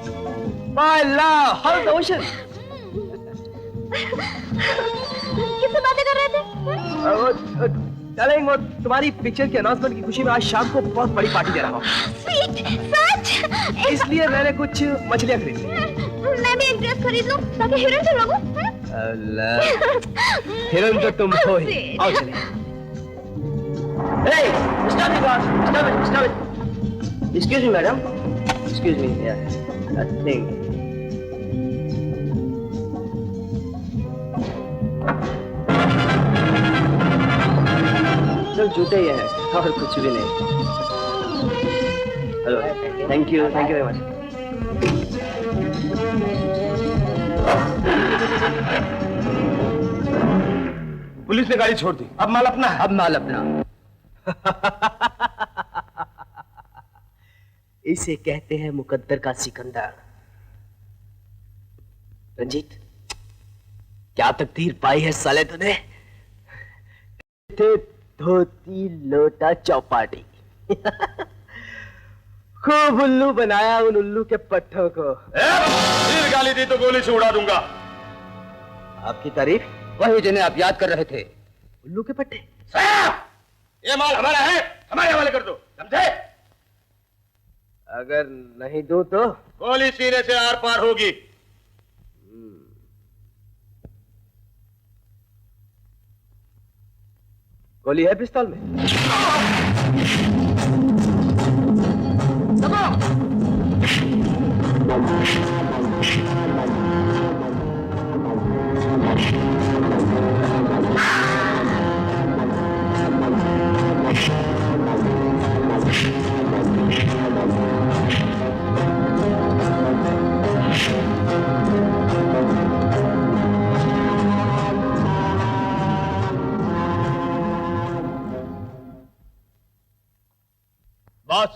My love, how's the ocean? किससे बातें कर रहे थे? डार्लिंग, वो तुम्हारी पिक्चर के अनाउंसमेंट की खुशी में आज शाम को बहुत बड़ी पार्टी दे रहा हूँ। Sweet, सच? इसलिए मैंने कुछ मछलियां खरीदी। मैं भी एक ड्रेस खरीद लूं ताकि हीरोइन से लगूं। हीरोइन तो तुम हो ही। आओ चलिए। Hey, stop it, boss. Stop it, stop it. Excuse me, madam. Excuse me. Yeah, nothing. सब जूते ही हैं और कुछ भी नहीं। Hello, thank you very much. Police ने गाड़ी छोड़ दी। अब माल अपना है। अब माल अपना। इसे कहते हैं मुकद्दर का सिकंदर। रंजीत, क्या तकदीर पाई है साले तूने? धोती लोटा चौपाटी खूब उल्लू बनाया उन उल्लू के पट्टों को। फिर गाली दी तो गोली से उड़ा दूंगा। आपकी तारीफ? वही जिन्हें आप याद कर रहे थे, उल्लू के पट्टे। ये माल हमारा है, हमारे हवाले कर दो, समझे? अगर नहीं दो तो गोली सीने से आर पार होगी। गोली है पिस्तौल में? बॉस,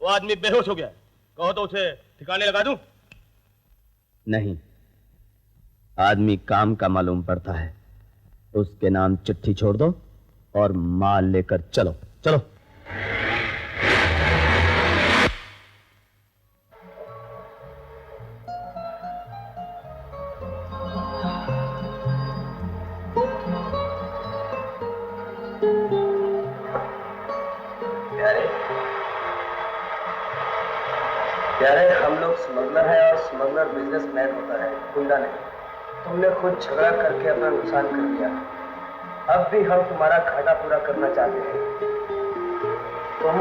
वो आदमी बेहोश हो गया, कहो तो उसे ठिकाने लगा दूं? नहीं, आदमी काम का मालूम पड़ता है। उसके नाम चिट्ठी छोड़ दो और माल लेकर चलो। चलो। यारे, हम लोग स्मगलर है और स्मगलर बिजनेसमैन होता है, गुंडा नहीं। तुमने खुद झगड़ा करके अपना नुकसान कर लिया। अब भी हम तुम्हारा घाटा पूरा करना चाहते हैं। तुम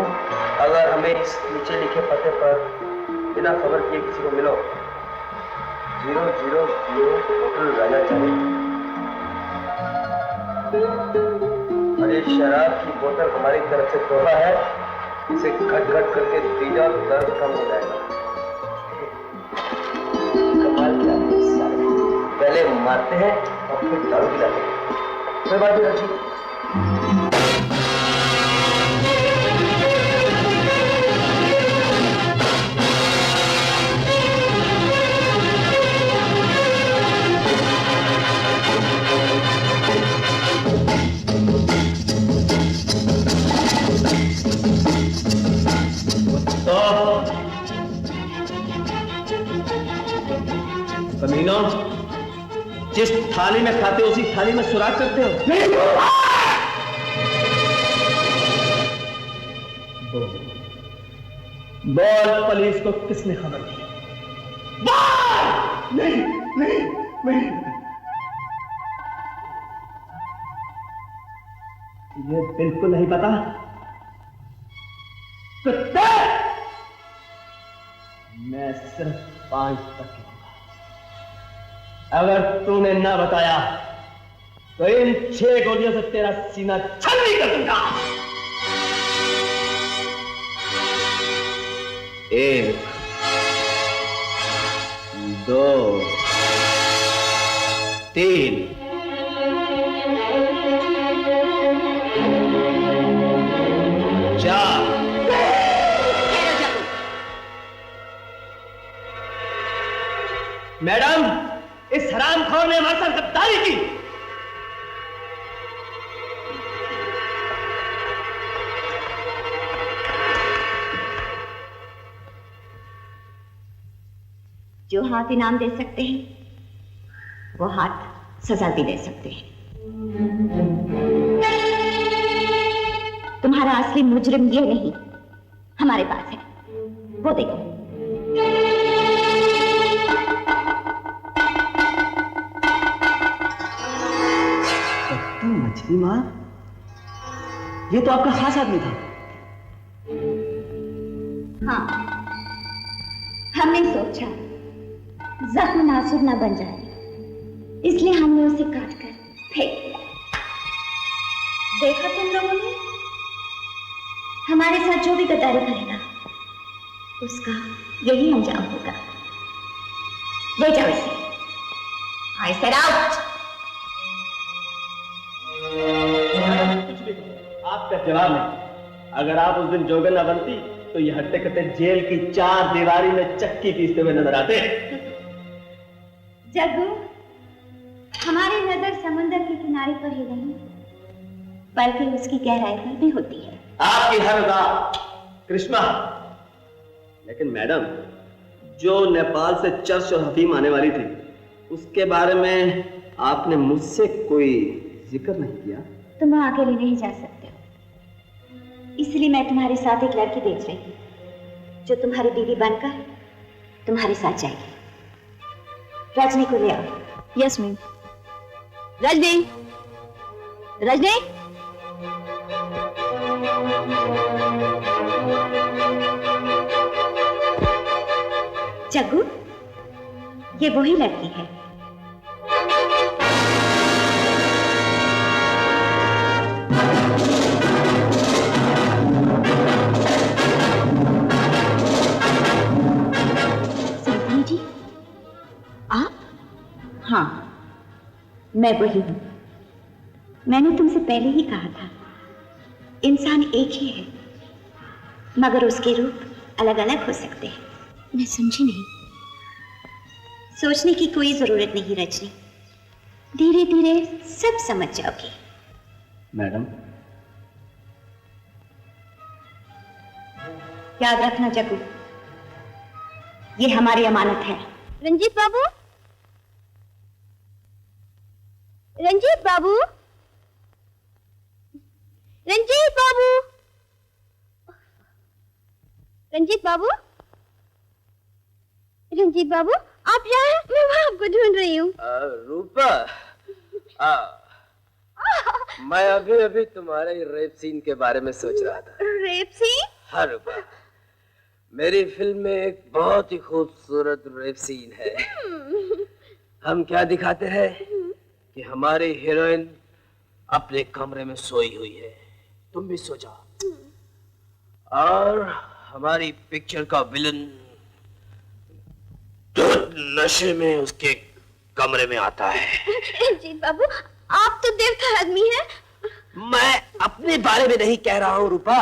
अगर हमें इस नीचे लिखे पते पर बिना खबर किए किसी को मिलो, 000 होटल राजा जाने, और ये शराब की बोतल हमारी तरफ से तोहफा है। इसे घट घट करके पी जाओ तो दर्द कम हो जाएगा। कमाल क्या है सारे, पहले मारते हैं और फिर दारू पिलाते हैं। कोई बात नहीं रखी। कमीनो, जिस थाली में खाते हो उसी थाली में सुराग करते हो। बोल, पुलिस को किसने खबर दी? बोल! नहीं नहीं नहीं, ये बिल्कुल नहीं पता। कुत्ते! मैं सिर्फ 5 तक अगर तूने ना बताया तो इन 6 गोलियों से तेरा सीना छलनी कर दूंगा। 1 2 3 4। मैडम, इस हरामखोर ने हमारे साथ गद्दारी की। जो हाथ इनाम दे सकते हैं वो हाथ सजा भी दे सकते हैं। तुम्हारा असली मुजरिम ये नहीं हमारे पास है, वो देखो। मछली माँ, ये तो आपका खास आदमी था। हाँ, हमने सोचा जख्म नासुर ना बन जाए, इसलिए हमने उसे काट कर फेंक दिया। देखा तुम लोगों ने, हमारे साथ जो भी गद्दारी करेगा उसका यही अंजाम होगा। ले जाओ इसे। I said out। आपका जवाब नहीं। अगर आप उस दिन जोगन न बनती तो ये हट्टे कट्टे जेल की 4 दीवारी में चक्की पीसते हुए नजर आते। जग्गू, हमारी नजर समंदर के किनारे पर ही नहीं बल्कि उसकी गहराई पर भी होती है। आपकी हर बात कृष्णा। लेकिन मैडम, जो नेपाल से चर्च और हफीम आने वाली थी उसके बारे में आपने मुझसे कोई जिक्र नहीं किया। तुम अकेले नहीं जा सकते हो, इसलिए मैं तुम्हारे साथ एक लड़की भेज रही हूँ जो तुम्हारी बीवी बनकर तुम्हारे साथ जाएगी। रजनी को ले आओ। Yes ma'am. रजनी, रजनी, जग्गू, ये वही लड़की है। संतनी जी, आप? हाँ, मैं वही हूं। मैंने तुमसे पहले ही कहा था, इंसान एक ही है मगर उसके रूप अलग अलग हो सकते हैं। मैं समझी नहीं। सोचने की कोई जरूरत नहीं रजनी, धीरे धीरे सब समझ जाओगी। मैडम, याद रखना जग्गू, ये हमारी अमानत है। रंजीत बाबू, रंजीत बाबू, रंजीत बाबू, रंजीत बाबू, रंजीत बाबू, आप यहाँ हैं? मैं आपको ढूंढ रही हूँ। रूपा, मैं अभी अभी तुम्हारे रेप सीन के बारे में सोच रहा था। Rape scene? हाँ रूपा, मेरी फिल्म में एक बहुत ही खूबसूरत रेप सीन है। हम क्या दिखाते हैं कि हमारी हीरोइन अपने कमरे में सोई हुई है, तुम भी सो जाओ, और हमारी पिक्चर का विलन नशे में उसके कमरे में आता है। रंजीत बाबू, आप तो देवता आदमी हैं। मैं अपने बारे में नहीं कह रहा हूँ रूपा,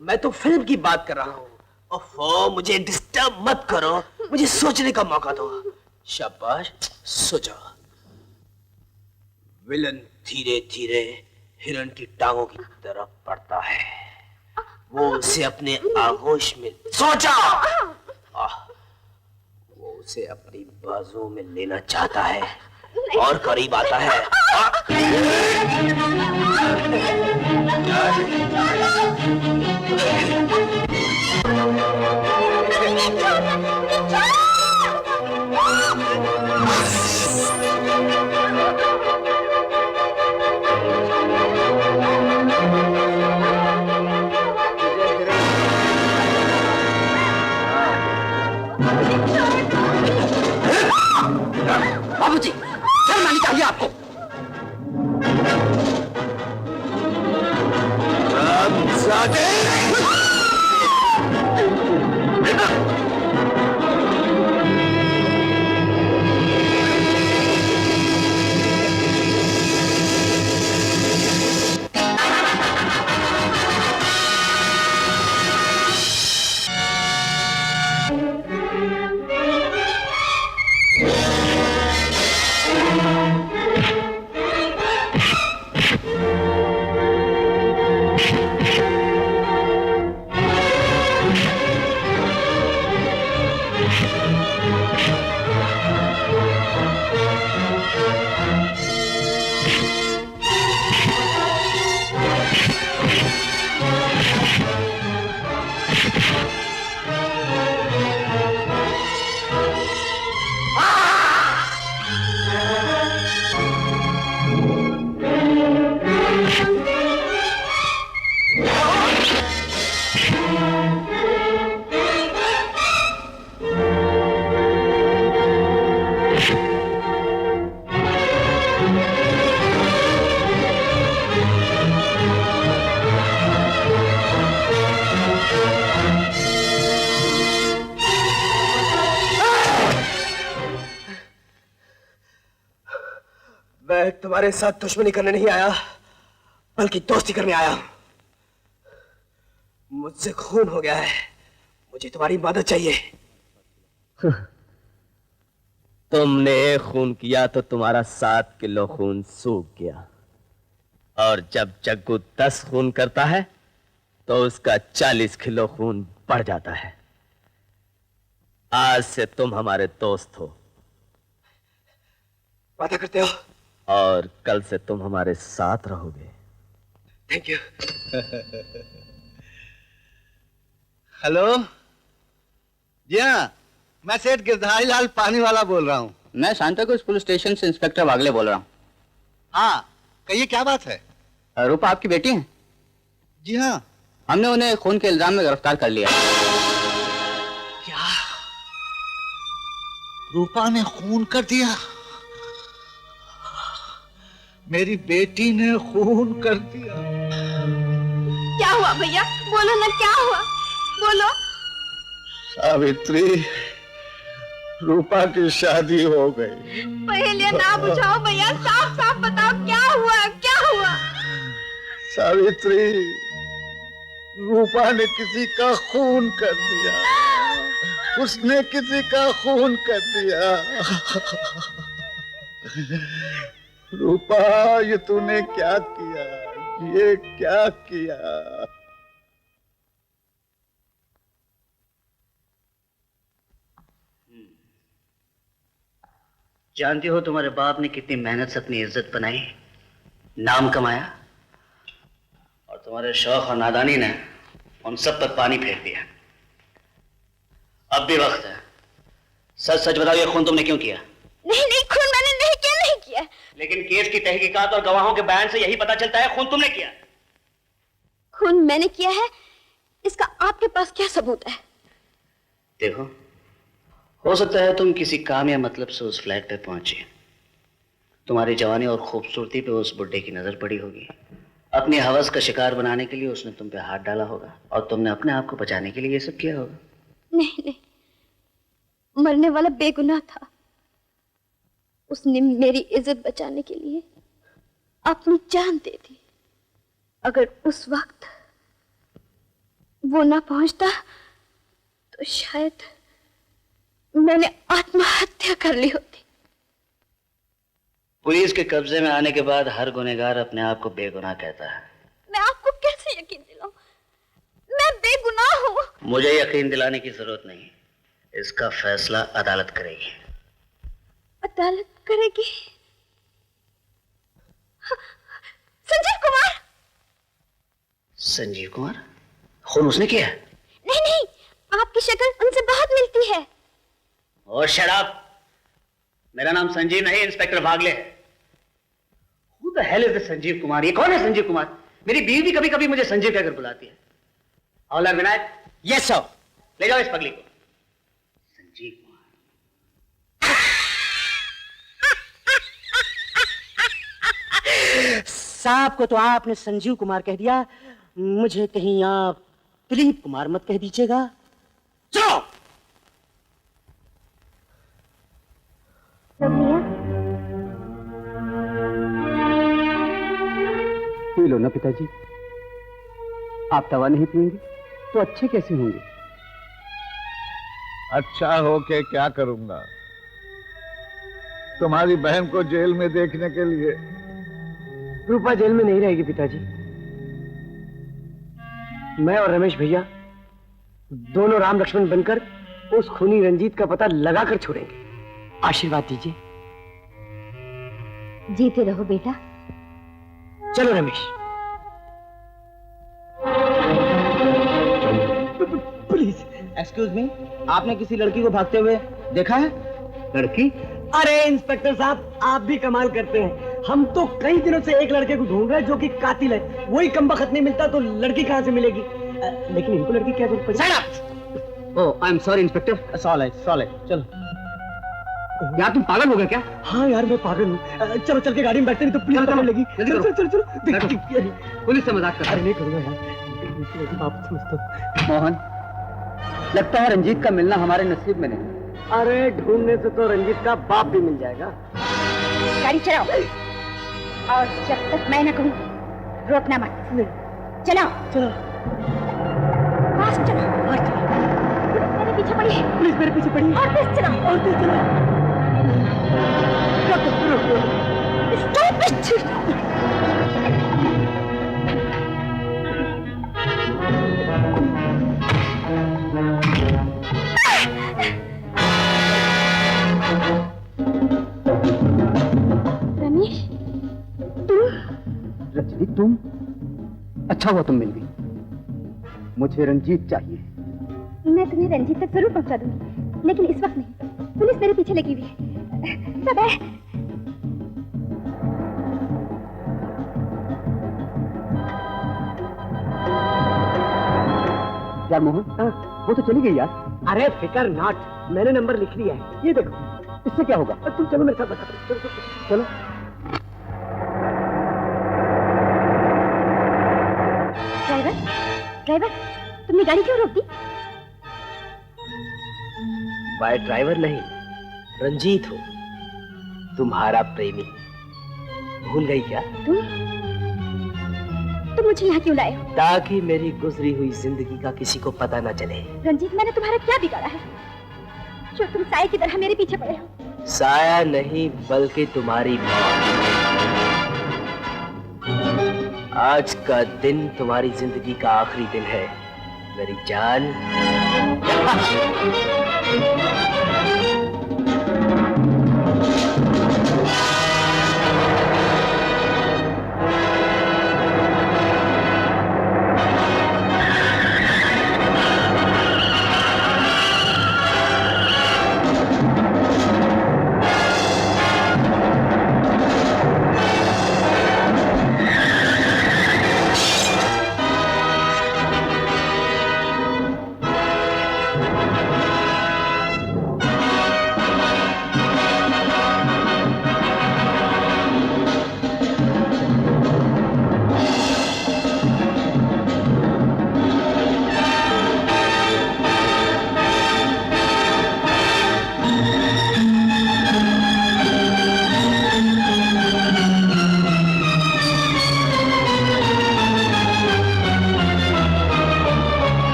मैं तो फिल्म की बात कर रहा हूँ। ओफो, मुझे डिस्टर्ब मत करो, मुझे सोचने का मौका दो। शाबाश, सो जाओ। विलन धीरे धीरे हिरण की टांगों की तरफ बढ़ता है, वो उसे अपने आगोश में सोचा, वो उसे अपनी बाजू में लेना चाहता है और करीब आता है। बाबूजी शर्म आनी चाहिए आपको। मैं तुम्हारे साथ दुश्मनी करने नहीं आया, बल्कि दोस्ती करने आया हूं। मुझसे खून हो गया है, मुझे तुम्हारी मदद चाहिए। तुमने खून किया तो तुम्हारा 7 किलो खून सूख गया, और जब जग्गू 10 खून करता है तो उसका 40 किलो खून बढ़ जाता है। आज से तुम हमारे दोस्त हो। वादा करते हो? और कल से तुम हमारे साथ रहोगे। Thank you. हेलो, जी हाँ, मैं सेठ गिरधारी लाल पानी वाला बोल रहा हूँ। मैं सांताक्रूज पुलिस स्टेशन से इंस्पेक्टर वागले बोल रहा हूँ। हाँ, कहिए क्या बात है? रूपा आपकी बेटी है? जी हाँ। हमने उन्हें खून के इल्जाम में गिरफ्तार कर लिया। क्या? रूपा ने खून कर दिया? मेरी बेटी ने खून कर दिया? क्या हुआ भैया? बोलो ना, क्या हुआ? बोलो। सावित्री, रूपा की शादी हो गई। पहले ना बुझाओ भैया, साफ साफ बताओ क्या हुआ, क्या हुआ? सावित्री, रूपा ने किसी का खून कर दिया। उसने किसी का खून कर दिया। रूपा, ये तूने क्या किया? ये क्या किया? जानती हो तुम्हारे बाप ने कितनी मेहनत से अपनी इज्जत बनाई, नाम कमाया, और तुम्हारे शौक और नादानी ने उन सब पर पानी फेर दिया। अब भी वक्त है, सच सच बताओ, ये खून तुमने क्यों किया? नहीं नहीं, खून मैंने नहीं किया, नहीं किया। लेकिन केस की तहकीकात और गवाहों के बयान से यही पता चलता है खून तुमने किया। खून मैंने किया है, इसका आपके पास क्या सबूत है? देखो, हो सकता है तुम किसी काम या मतलब से उस फ्लैट पे पहुंचे। तुम्हारी जवानी और खूबसूरती पे उस बुड्ढे की नजर पड़ी होगी। अपनी हवस का शिकार बनाने के लिए उसने तुम पे हाथ डाला होगा, और तुमने अपने आप को बचाने के लिए ये सब किया होगा। नहीं नहीं, मरने वाला बेगुनाह था। उसने मेरी इज्जत बचाने के लिए अपनी जान दे दी। अगर उस वक्त वो ना पहुंचता तो शायद मैंने आत्महत्या कर ली होती। पुलिस के कब्जे में आने के बाद हर गुनहगार अपने आप को बेगुनाह कहता है। मैं आपको कैसे यकीन दिलाऊं? मैं बेगुनाह हूं। मुझे यकीन दिलाने की जरूरत नहीं, इसका फैसला अदालत करेगी। अदालत करेगी? संजीव कुमार। संजीव कुमार? खून उसने किया? नहीं नहीं, आपकी शक्ल उनसे बहुत मिलती है। और शराब, मेरा नाम संजीव नहीं, इंस्पेक्टर वागले है। Who the hell is this Sanjeev Kumar? ये कौन है संजीव कुमार? मेरी बीवी भी कभी कभी मुझे संजीव कहकर बुलाती है। हवलदार विनायक। Yes sir. ले जाओ इस पगली को। संजीव कुमार। साहब को तो आपने संजीव कुमार कह दिया, मुझे कहीं आप दिलीप कुमार मत कह दीजिएगा। चलो। पी लो ना पिताजी। आप दवा नहीं पिएंगे तो अच्छे कैसे होंगे? अच्छा हो के क्या करूंगा? तुम्हारी बहन को जेल में देखने के लिए। रूपा जेल में नहीं रहेगी पिताजी। मैं और रमेश भैया दोनों राम लक्ष्मण बनकर उस खूनी रंजीत का पता लगाकर छोड़ेंगे। आशीर्वाद दीजिए। जीते रहो बेटा। चलो रमेश। प्लीज एक्सक्यूज मी, आपने किसी लड़की को भागते हुए देखा है? लड़की? अरे इंस्पेक्टर साहब, आप भी कमाल करते हैं। हम तो कई दिनों से एक लड़के को ढूंढ रहे हैं जो कि कातिल है। वही कमबख्त नहीं मिलता तो लड़की कहां से मिलेगी? लेकिन इनको लड़की क्या जरूरत पड़ी? Oh I am sorry inspector. Sorry चलो। यार तुम पागल हो गए क्या? हाँ यार मैं पागल हूँ। चलो चल के गाड़ी में बैठते नहीं तो पुलिस पकड़ लेगी। चलो पुलिस से मजाक कर। अरे नहीं करूंगा यार, आप समझते। मोहन, लगता है रंजीत का मिलना हमारे नसीब में नहीं। अरे ढूंढने से तो रंजीत का बाप भी मिल जाएगा। गाड़ी चलाओ और जब तक मैं न कहूं रोकना मत। चलाओ चलो। फास्ट चलो। पुलिस मेरे पीछे पड़ी। पुलिस मेरे पीछे पड़ी। और तेज चलाओ। और तेज चलाओ। Stop it. रमेश, रजनी तुम? अच्छा हुआ तुम मिल गई। मुझे रंजीत चाहिए। मैं तुम्हें रंजीत तक जरूर पहुंचा दूंगी, लेकिन इस वक्त नहीं। पुलिस मेरे पीछे लगी हुई है। सब है। यार मोहन, वो तो चली गई यार। अरे फिकर नॉट, मैंने नंबर लिख लिया है। ये देखो। इससे क्या होगा? तुम चलो मेरे साथ बता। चलो चलो। ड्राइवर, तुमने गाड़ी क्यों रोक दी? मैं ड्राइवर नहीं, रंजीत हूँ, तुम्हारा प्रेमी। भूल गई क्या? तुम मुझे यहाँ क्यों लाए हो? ताकि मेरी गुजरी हुई जिंदगी का किसी को पता न चले। रंजीत, मैंने तुम्हारा क्या बिगाड़ा है जो तुम साए की तरह मेरे पीछे पड़े हो? साया नहीं बल्कि तुम्हारी मौत। आज का दिन तुम्हारी जिंदगी का आखिरी दिन है मेरी जान।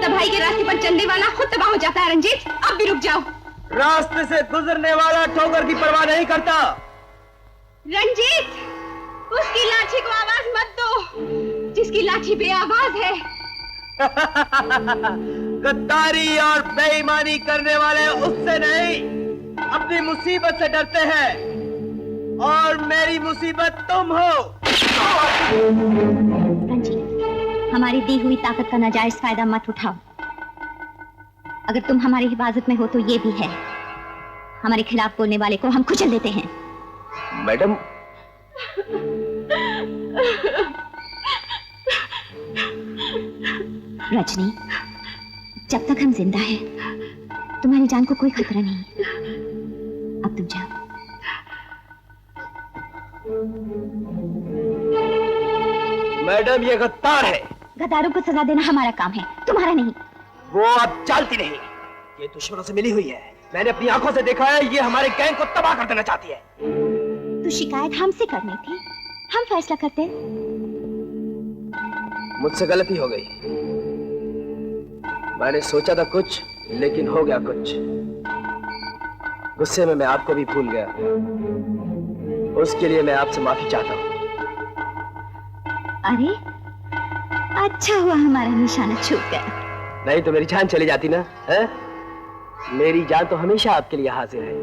तबाही के रास्ते पर चलने वाला खुद तबाह हो जाता है। रंजीत, अब भी रुक जाओ। रास्ते से गुजरने वाला ठोकर की परवाह नहीं करता। रंजीत, उसकी लाठी को आवाज मत दो, जिसकी लाठी बेआवाज है। गद्दारी और बेईमानी करने वाले उससे नहीं, अपनी मुसीबत से डरते हैं, और मेरी मुसीबत तुम हो। रंजीत, हमारी दी हुई ताकत का नाजायज फायदा मत उठाओ। अगर तुम हमारी हिफाजत में हो तो ये भी है, हमारे खिलाफ बोलने वाले को हम कुचल देते हैं। मैडम, रजनी, जब तक हम जिंदा हैं, तुम्हारी जान को कोई खतरा नहीं। अब तुम जाओ। मैडम ये गद्दार है। गद्दारों को सजा देना हमारा काम है, तुम्हारा नहीं। वो अब जानती नहीं, ये दुश्मनों से मिली हुई है। मैंने अपनी आंखों से देखा है, ये हमारे गैंग को तबाह कर देना चाहती है। तो शिकायत हमसे करनी थी, हम फैसला करते। मुझसे गलती हो गई। मैंने सोचा था कुछ, लेकिन हो गया कुछ। गुस्से में मैं आपको भी भूल गया। उसके लिए मैं आपसे माफी चाहता हूँ। अरे, अच्छा हुआ हमारा निशाना छूट गया। नहीं तो मेरी जान चली जाती ना, है? मेरी जान तो हमेशा आपके लिए हाजिर है।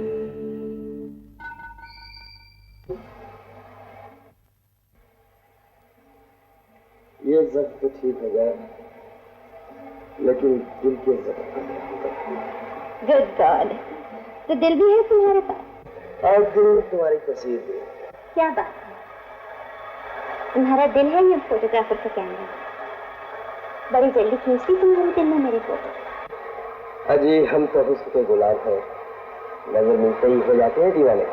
ये जख्म तो ठीक हो गया, लेकिन दिल के जख्म गुड गॉड, तो दिल भी है तुम्हारे पास? और दिल तुम्हारी तस्वीर भी। क्या बात है, तुम्हारा दिल है या फोटोग्राफर का कैमरा? बड़ी जल्दी खींचती तुम्हारे दिल में मेरे फोटो। अजी हम तो हुस्न के गुलाम हैं, नजर मिलते ही हो जाते हैं दीवाने।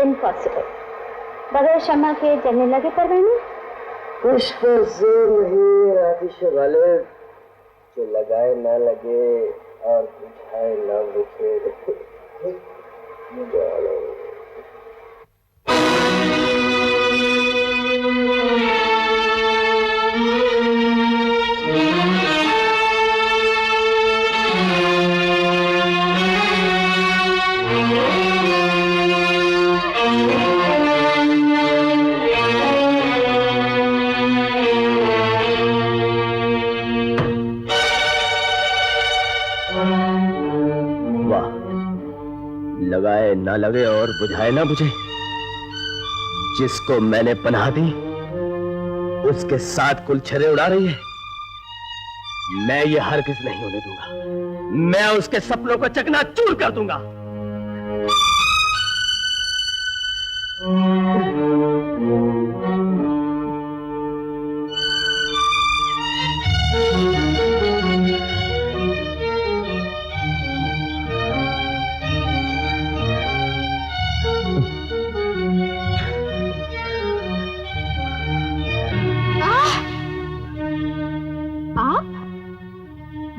इम्पॉसिबल, बगैर शम्मा के जलने लगे परवाने। कुछ पर जोर नहीं आतिश वाले, जो लगाए ना लगे और बुझाए ना बुझे। लगाए ना लगे और बुझाए ना बुझे, जिसको मैंने पनाह दी उसके साथ कुलछरे उड़ा रही है। मैं ये हरगिज नहीं होने दूंगा। मैं उसके सपनों को चकनाचूर कर दूंगा।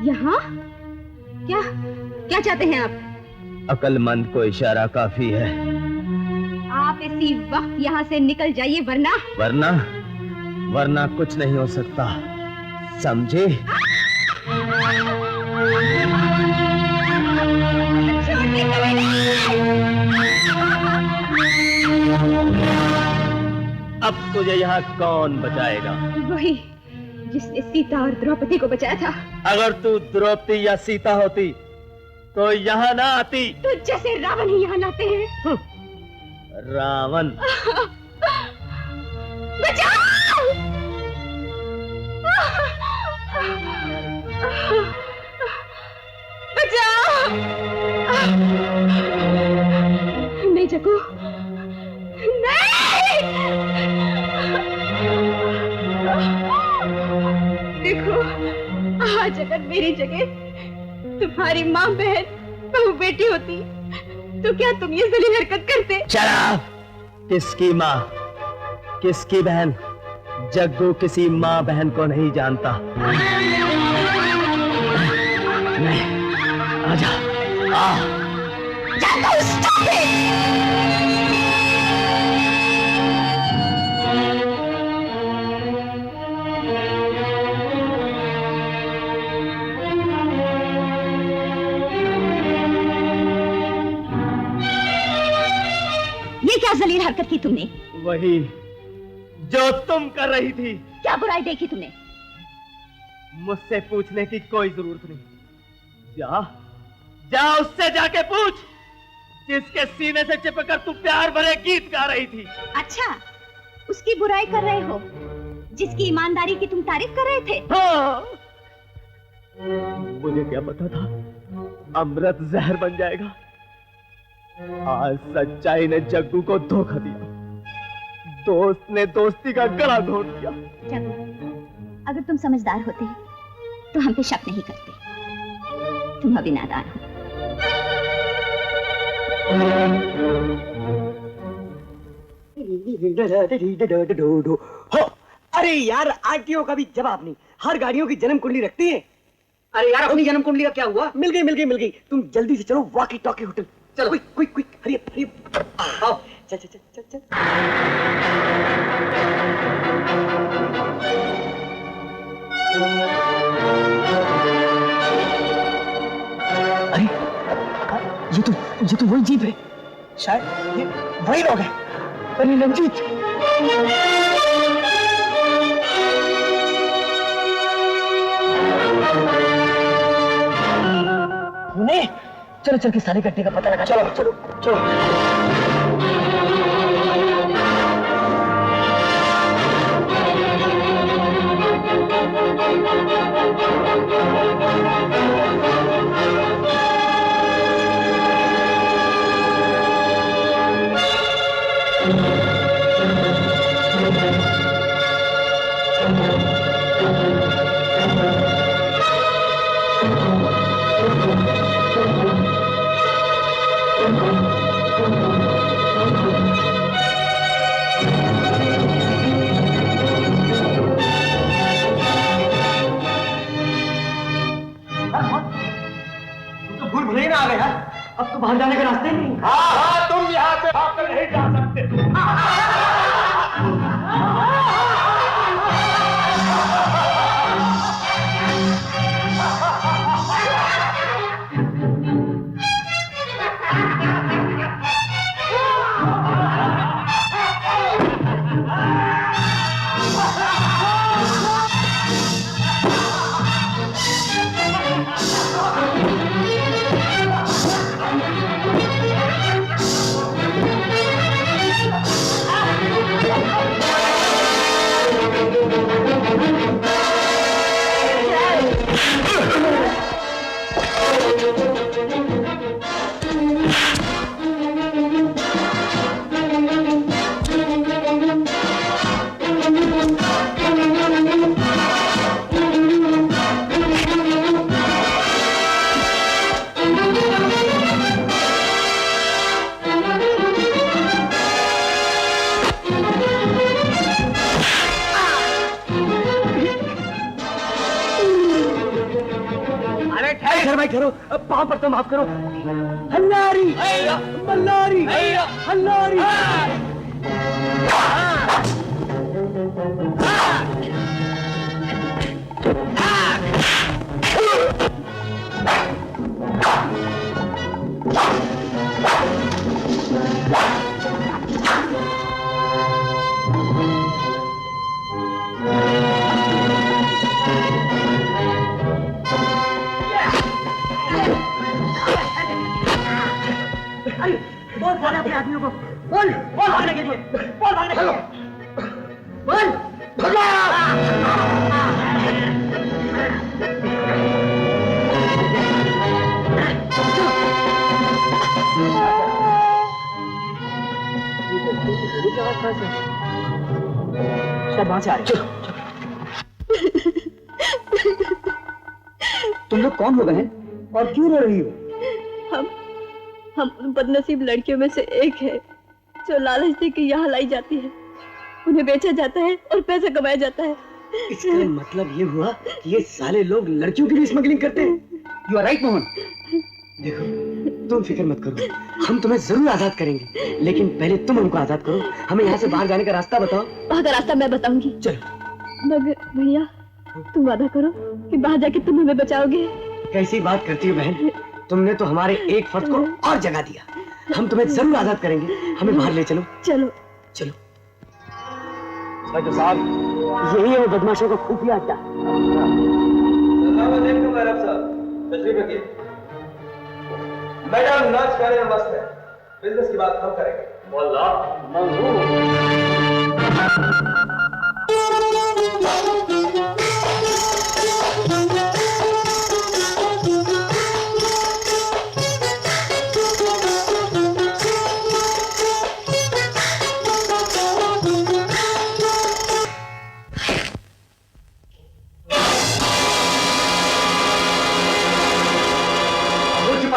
यहाँ क्या क्या चाहते हैं आप? अक्लमंद को इशारा काफी है। आप इसी वक्त यहाँ से निकल जाइए, वरना वरना कुछ नहीं हो सकता, समझे? अब तुझे यहाँ कौन बचाएगा? वही जिसने सीता और द्रौपदी को बचाया था। अगर तू द्रौपदी या सीता होती तो यहाँ ना आती। तो जैसे रावण ही यहाँ लाते हैं। रावण बचाओ! बचाओ! नहीं जग्गू, नहीं! देखो, आज अगर मेरी जगह तुम्हारी माँ बहन बहू बेटी होती तो क्या तुम ये जलील हरकत करते? शराब! किसकी माँ, किसकी बहन? जग्गू किसी माँ बहन को नहीं जानता। नहीं, आजा, आ। Jaggu, stop it! क्या जलील हरकत की तुमने? वही जो तुम कर रही थी। क्या बुराई देखी तुमने? मुझसे पूछने की कोई जरूरत नहीं। जा उससे जाके पूछ, जिसके सीने से चिपकर तू प्यार भरे गीत गा रही थी। अच्छा, उसकी बुराई कर रहे हो? जिसकी ईमानदारी की तुम तारीफ कर रहे थे? हाँ। मुझे क्या पता था अमृत जहर बन जाएगा। आज सच्चाई ने जग्गू को धोखा दिया, दोस्त ने दोस्ती का गला घोट दिया। जग्गू, अगर तुम समझदार होते तो हम पे शक नहीं करते। तुम अभी नादान हो। अरे यार, आरटीओ का भी जवाब नहीं। हर गाड़ियों की जन्म कुंडली रखती है। अरे यार, अपनी जन्म कुंडली का क्या हुआ? मिल गई। तुम जल्दी से चलो वॉकी टॉकी होटल। चलो क्विक हरी आओ। चल। अरे ये तो वही जीप है। शायद ये वही लोग हैं। अरे रंजीत, चलो के सारे गड्ढे का पता लगा। चलो। अब तो बाहर जाने का रास्ते नहीं। हाँ, तुम यहाँ से भागकर नहीं जा सकते। करो, पाँव पर तो माफ करो। हल्लारी मल्लारी हल्लारी। बोल अपने आदमियों को, बोल भागने के लिए, बोल भागने के लिए, बोल शायद वहां से आ रही। तुम लोग कौन हो बहन और क्यों रो रही हो? हम उन बदनसीब लड़कियों में से एक है जो लालच दे के यहाँ लाई जाती है, उन्हें बेचा जाता है और पैसा कमाया जाता है। इसका मतलब ये हुआ कि ये साले लोग लड़कियों की भी स्मगलिंग करते हैं। You are right Mohan. देखो तुम फिक्र मत करो, हम तुम्हें जरूर आजाद करेंगे, लेकिन पहले तुम हमको आजाद करो। हमें यहाँ से बाहर जाने का रास्ता बताओ। वहाँ का रास्ता मैं बताऊंगी। चलो। मगर भैया तुम वादा करो कि बाहर जाके तुम हमें बचाओगे। कैसी बात करती हो बहन, तुमने तो हमारे एक फर्ज को और जगह दिया। हम तुम्हें जरूर आजाद करेंगे, हमें बाहर ले चलो। चलो चलो। साहब यही है वो बदमाशों का खुफिया अड्डा। मैडम नाच गाने में मस्त है, बिजनेस की बात हम करेंगे।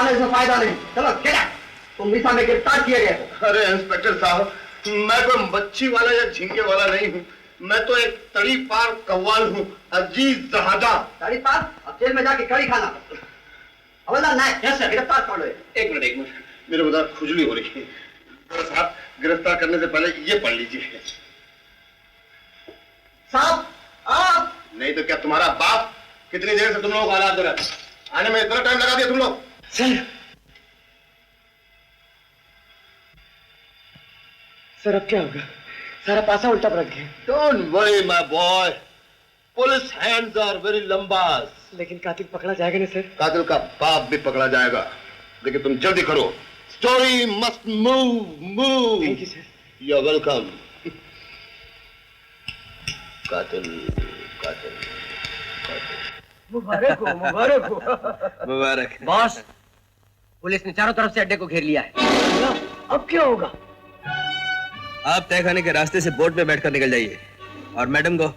बहाने से फायदा नहीं। चलो क्या तुम मीसा में गिरफ्तार किए गए। अरे इंस्पेक्टर साहब, मैं कोई मच्छी वाला या झींगे वाला नहीं हूँ। मैं तो एक तड़ी पार कव्वाल हूँ, अजीज जहादा। तड़ी पार? अब जेल में जाके कड़ी खाना। हवलदार नायक, कैसे गिरफ्तार कर लो। एक मिनट, मेरे उधर खुजली हो रही है साहब। गिरफ्तार करने से पहले ये पढ़ लीजिए। साहब आप नहीं तो क्या तुम्हारा बाप कितनी देर से तुम लोगों को हालात दे रहा था? आने में इतना टाइम लगा दिया तुम लोग। सर अब क्या होगा? सारा पासा उल्टा पलट गया। Don't worry my boy, police hands are very लंबास। लेकिन कातिल पकड़ा जाएगा ना सर? कातिल का बाप भी पकड़ा जाएगा, लेकिन तुम जल्दी करो। Story must move. Thank you sir. You are welcome. कातिल कातिल मुबारक हो, मुबारक हो। मुबारक। बॉस, पुलिस ने चारों तरफ से अड्डे को घेर लिया है। अब क्या होगा? आप तहखाने के रास्ते से बोट में बैठकर निकल जाइए और मैडम को,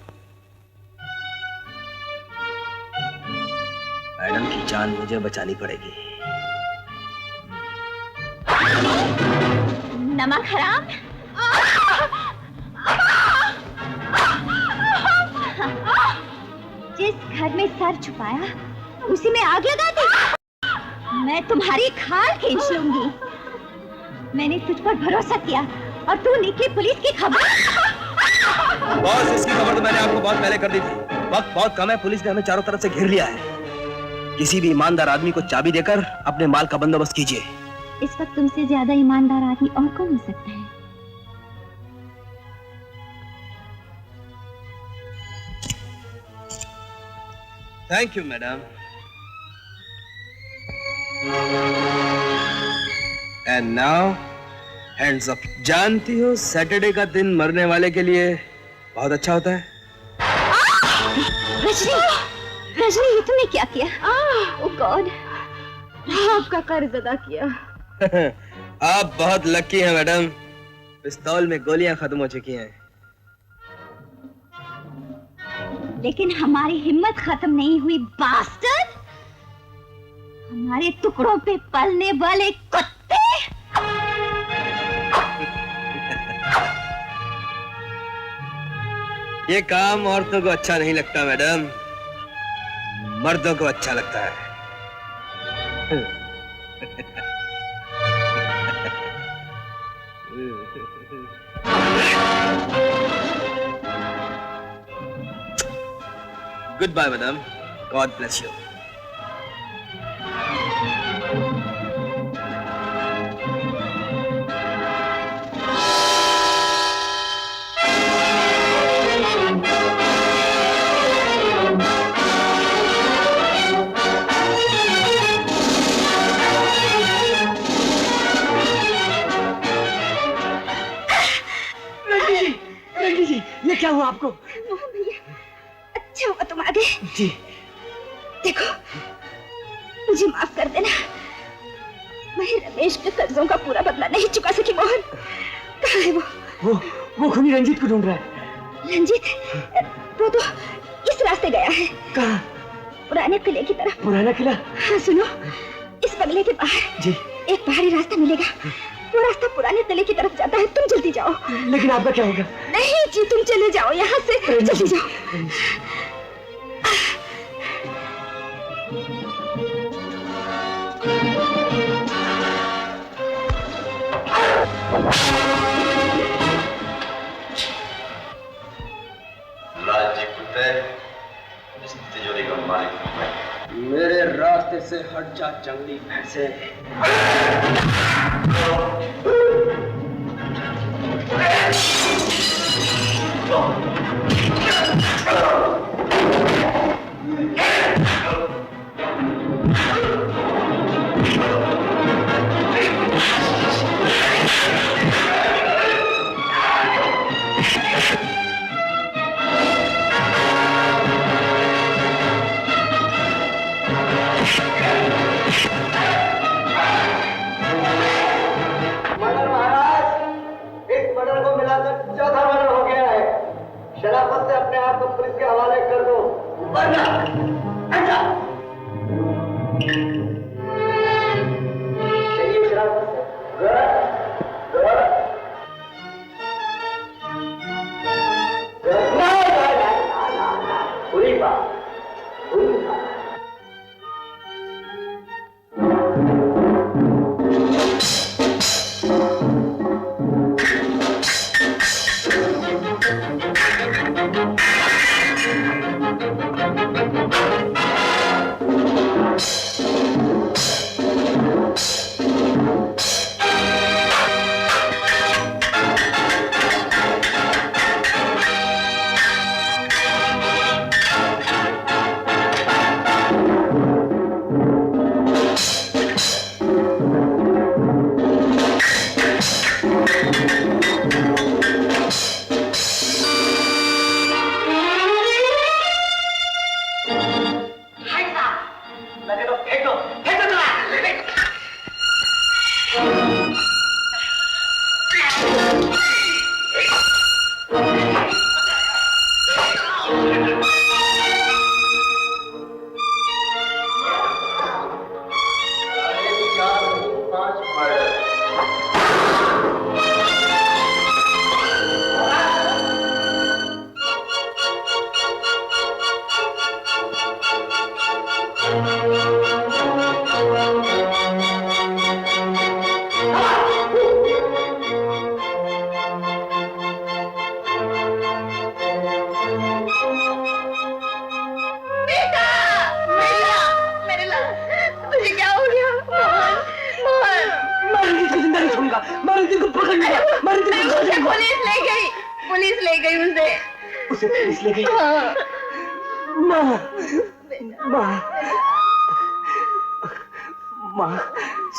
मैडम की जान मुझे बचानी पड़ेगी। नमक हराम। जिस घर में सर छुपाया उसी में आग लगा दी। मैं तुम्हारी खाल खींच लूंगी। मैंने तुझ पर भरोसा किया और तू निकली पुलिस की खबर। बॉस, इसकी खबर तो मैंने आपको बहुत पहले कर दी थी। वक्त बहुत कम है, पुलिस ने हमें चारों तरफ से घेर लिया है। किसी भी ईमानदार आदमी को चाबी देकर अपने माल का बंदोबस्त कीजिए। इस वक्त तुमसे ज्यादा ईमानदार आदमी और कौन हो सकता है? Thank you madam. And now hands up. जानती हो सैटरडे का दिन मरने वाले के लिए बहुत अच्छा होता है। रजनी, रजनी, ये तुमने क्या किया? ओह गॉड, आपका कर्ज अदा किया। आप बहुत लकी हैं मैडम, पिस्तौल में गोलियां खत्म हो चुकी हैं। लेकिन हमारी हिम्मत खत्म नहीं हुई बास्टर्ड। हमारे टुकड़ों पे पलने वाले कुत्ते। ये काम औरतों को अच्छा नहीं लगता मैडम, मर्दों को अच्छा लगता है। Good bye madam, God bless you. ये क्या हुआ आपको? मोहन भैया, अच्छा हुआ तुम आ गए। जी। देखो, मुझे माफ कर देना। मैं रमेश के कर्जों का पूरा बदला नहीं चुका सकी। मोहन कहाँ है वो खूनी रंजीत को ढूंढ रहा है। रंजीत? वो तो इस रास्ते गया है। कहाँ? पुराने किले की तरफ। पुराना किला? हाँ सुनो, इस बंगले के बाहर जी एक पहाड़ी रास्ता मिलेगा। वो रास्ता पुराने किले की तरफ जाता है। तुम जल्दी जाओ। लेकिन आपका क्या होगा? नहीं जी, तुम चले जाओ यहाँ से, जल्दी जाओ। लालजी कुत्ते, इस तिजोरी का मालिक हूं मैं। मेरे रास्ते से हट जा जंगली भैंसे। चौथा मर्डर हो गया है। शराफत से अपने आप को पुलिस के हवाले कर दो, वरना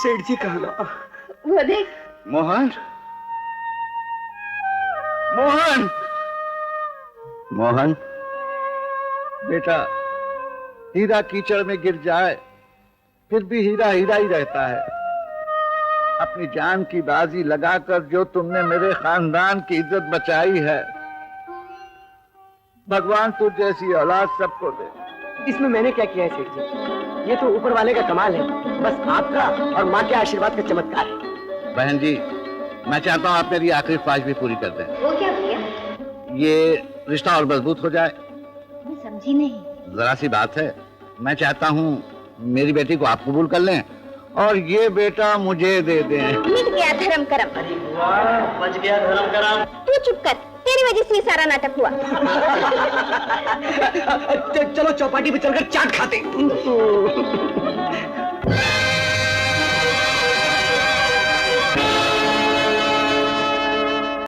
सेठ जी कहाँ? वो देख। मोहन, मोहन, मोहन, बेटा, हीरा कीचड़ में गिर जाए फिर भी हीरा हीरा ही रहता है। अपनी जान की बाजी लगाकर जो तुमने मेरे खानदान की इज्जत बचाई है, भगवान तुझ जैसी औलाद सबको दे। इसमें मैंने क्या किया है सेठ जी? ये तो ऊपर वाले का कमाल है, बस आपका और माँ के आशीर्वाद का चमत्कार है। बहन जी, मैं चाहता हूँ आप मेरी आखिरी ख्वाहिश भी पूरी कर दें। वो क्या भैया? ये रिश्ता और मजबूत हो जाए। मैं समझी नहीं। जरा सी बात है, मैं चाहता हूँ मेरी बेटी को आप कबूल कर लें और ये बेटा मुझे दे दें। मिट गया धर्म करम। बच गया धर्म करम। तू चुप कर, तेरी वजह से ये सारा नाटक हुआ। चलो चौपाटी पे चलकर चाट खाते।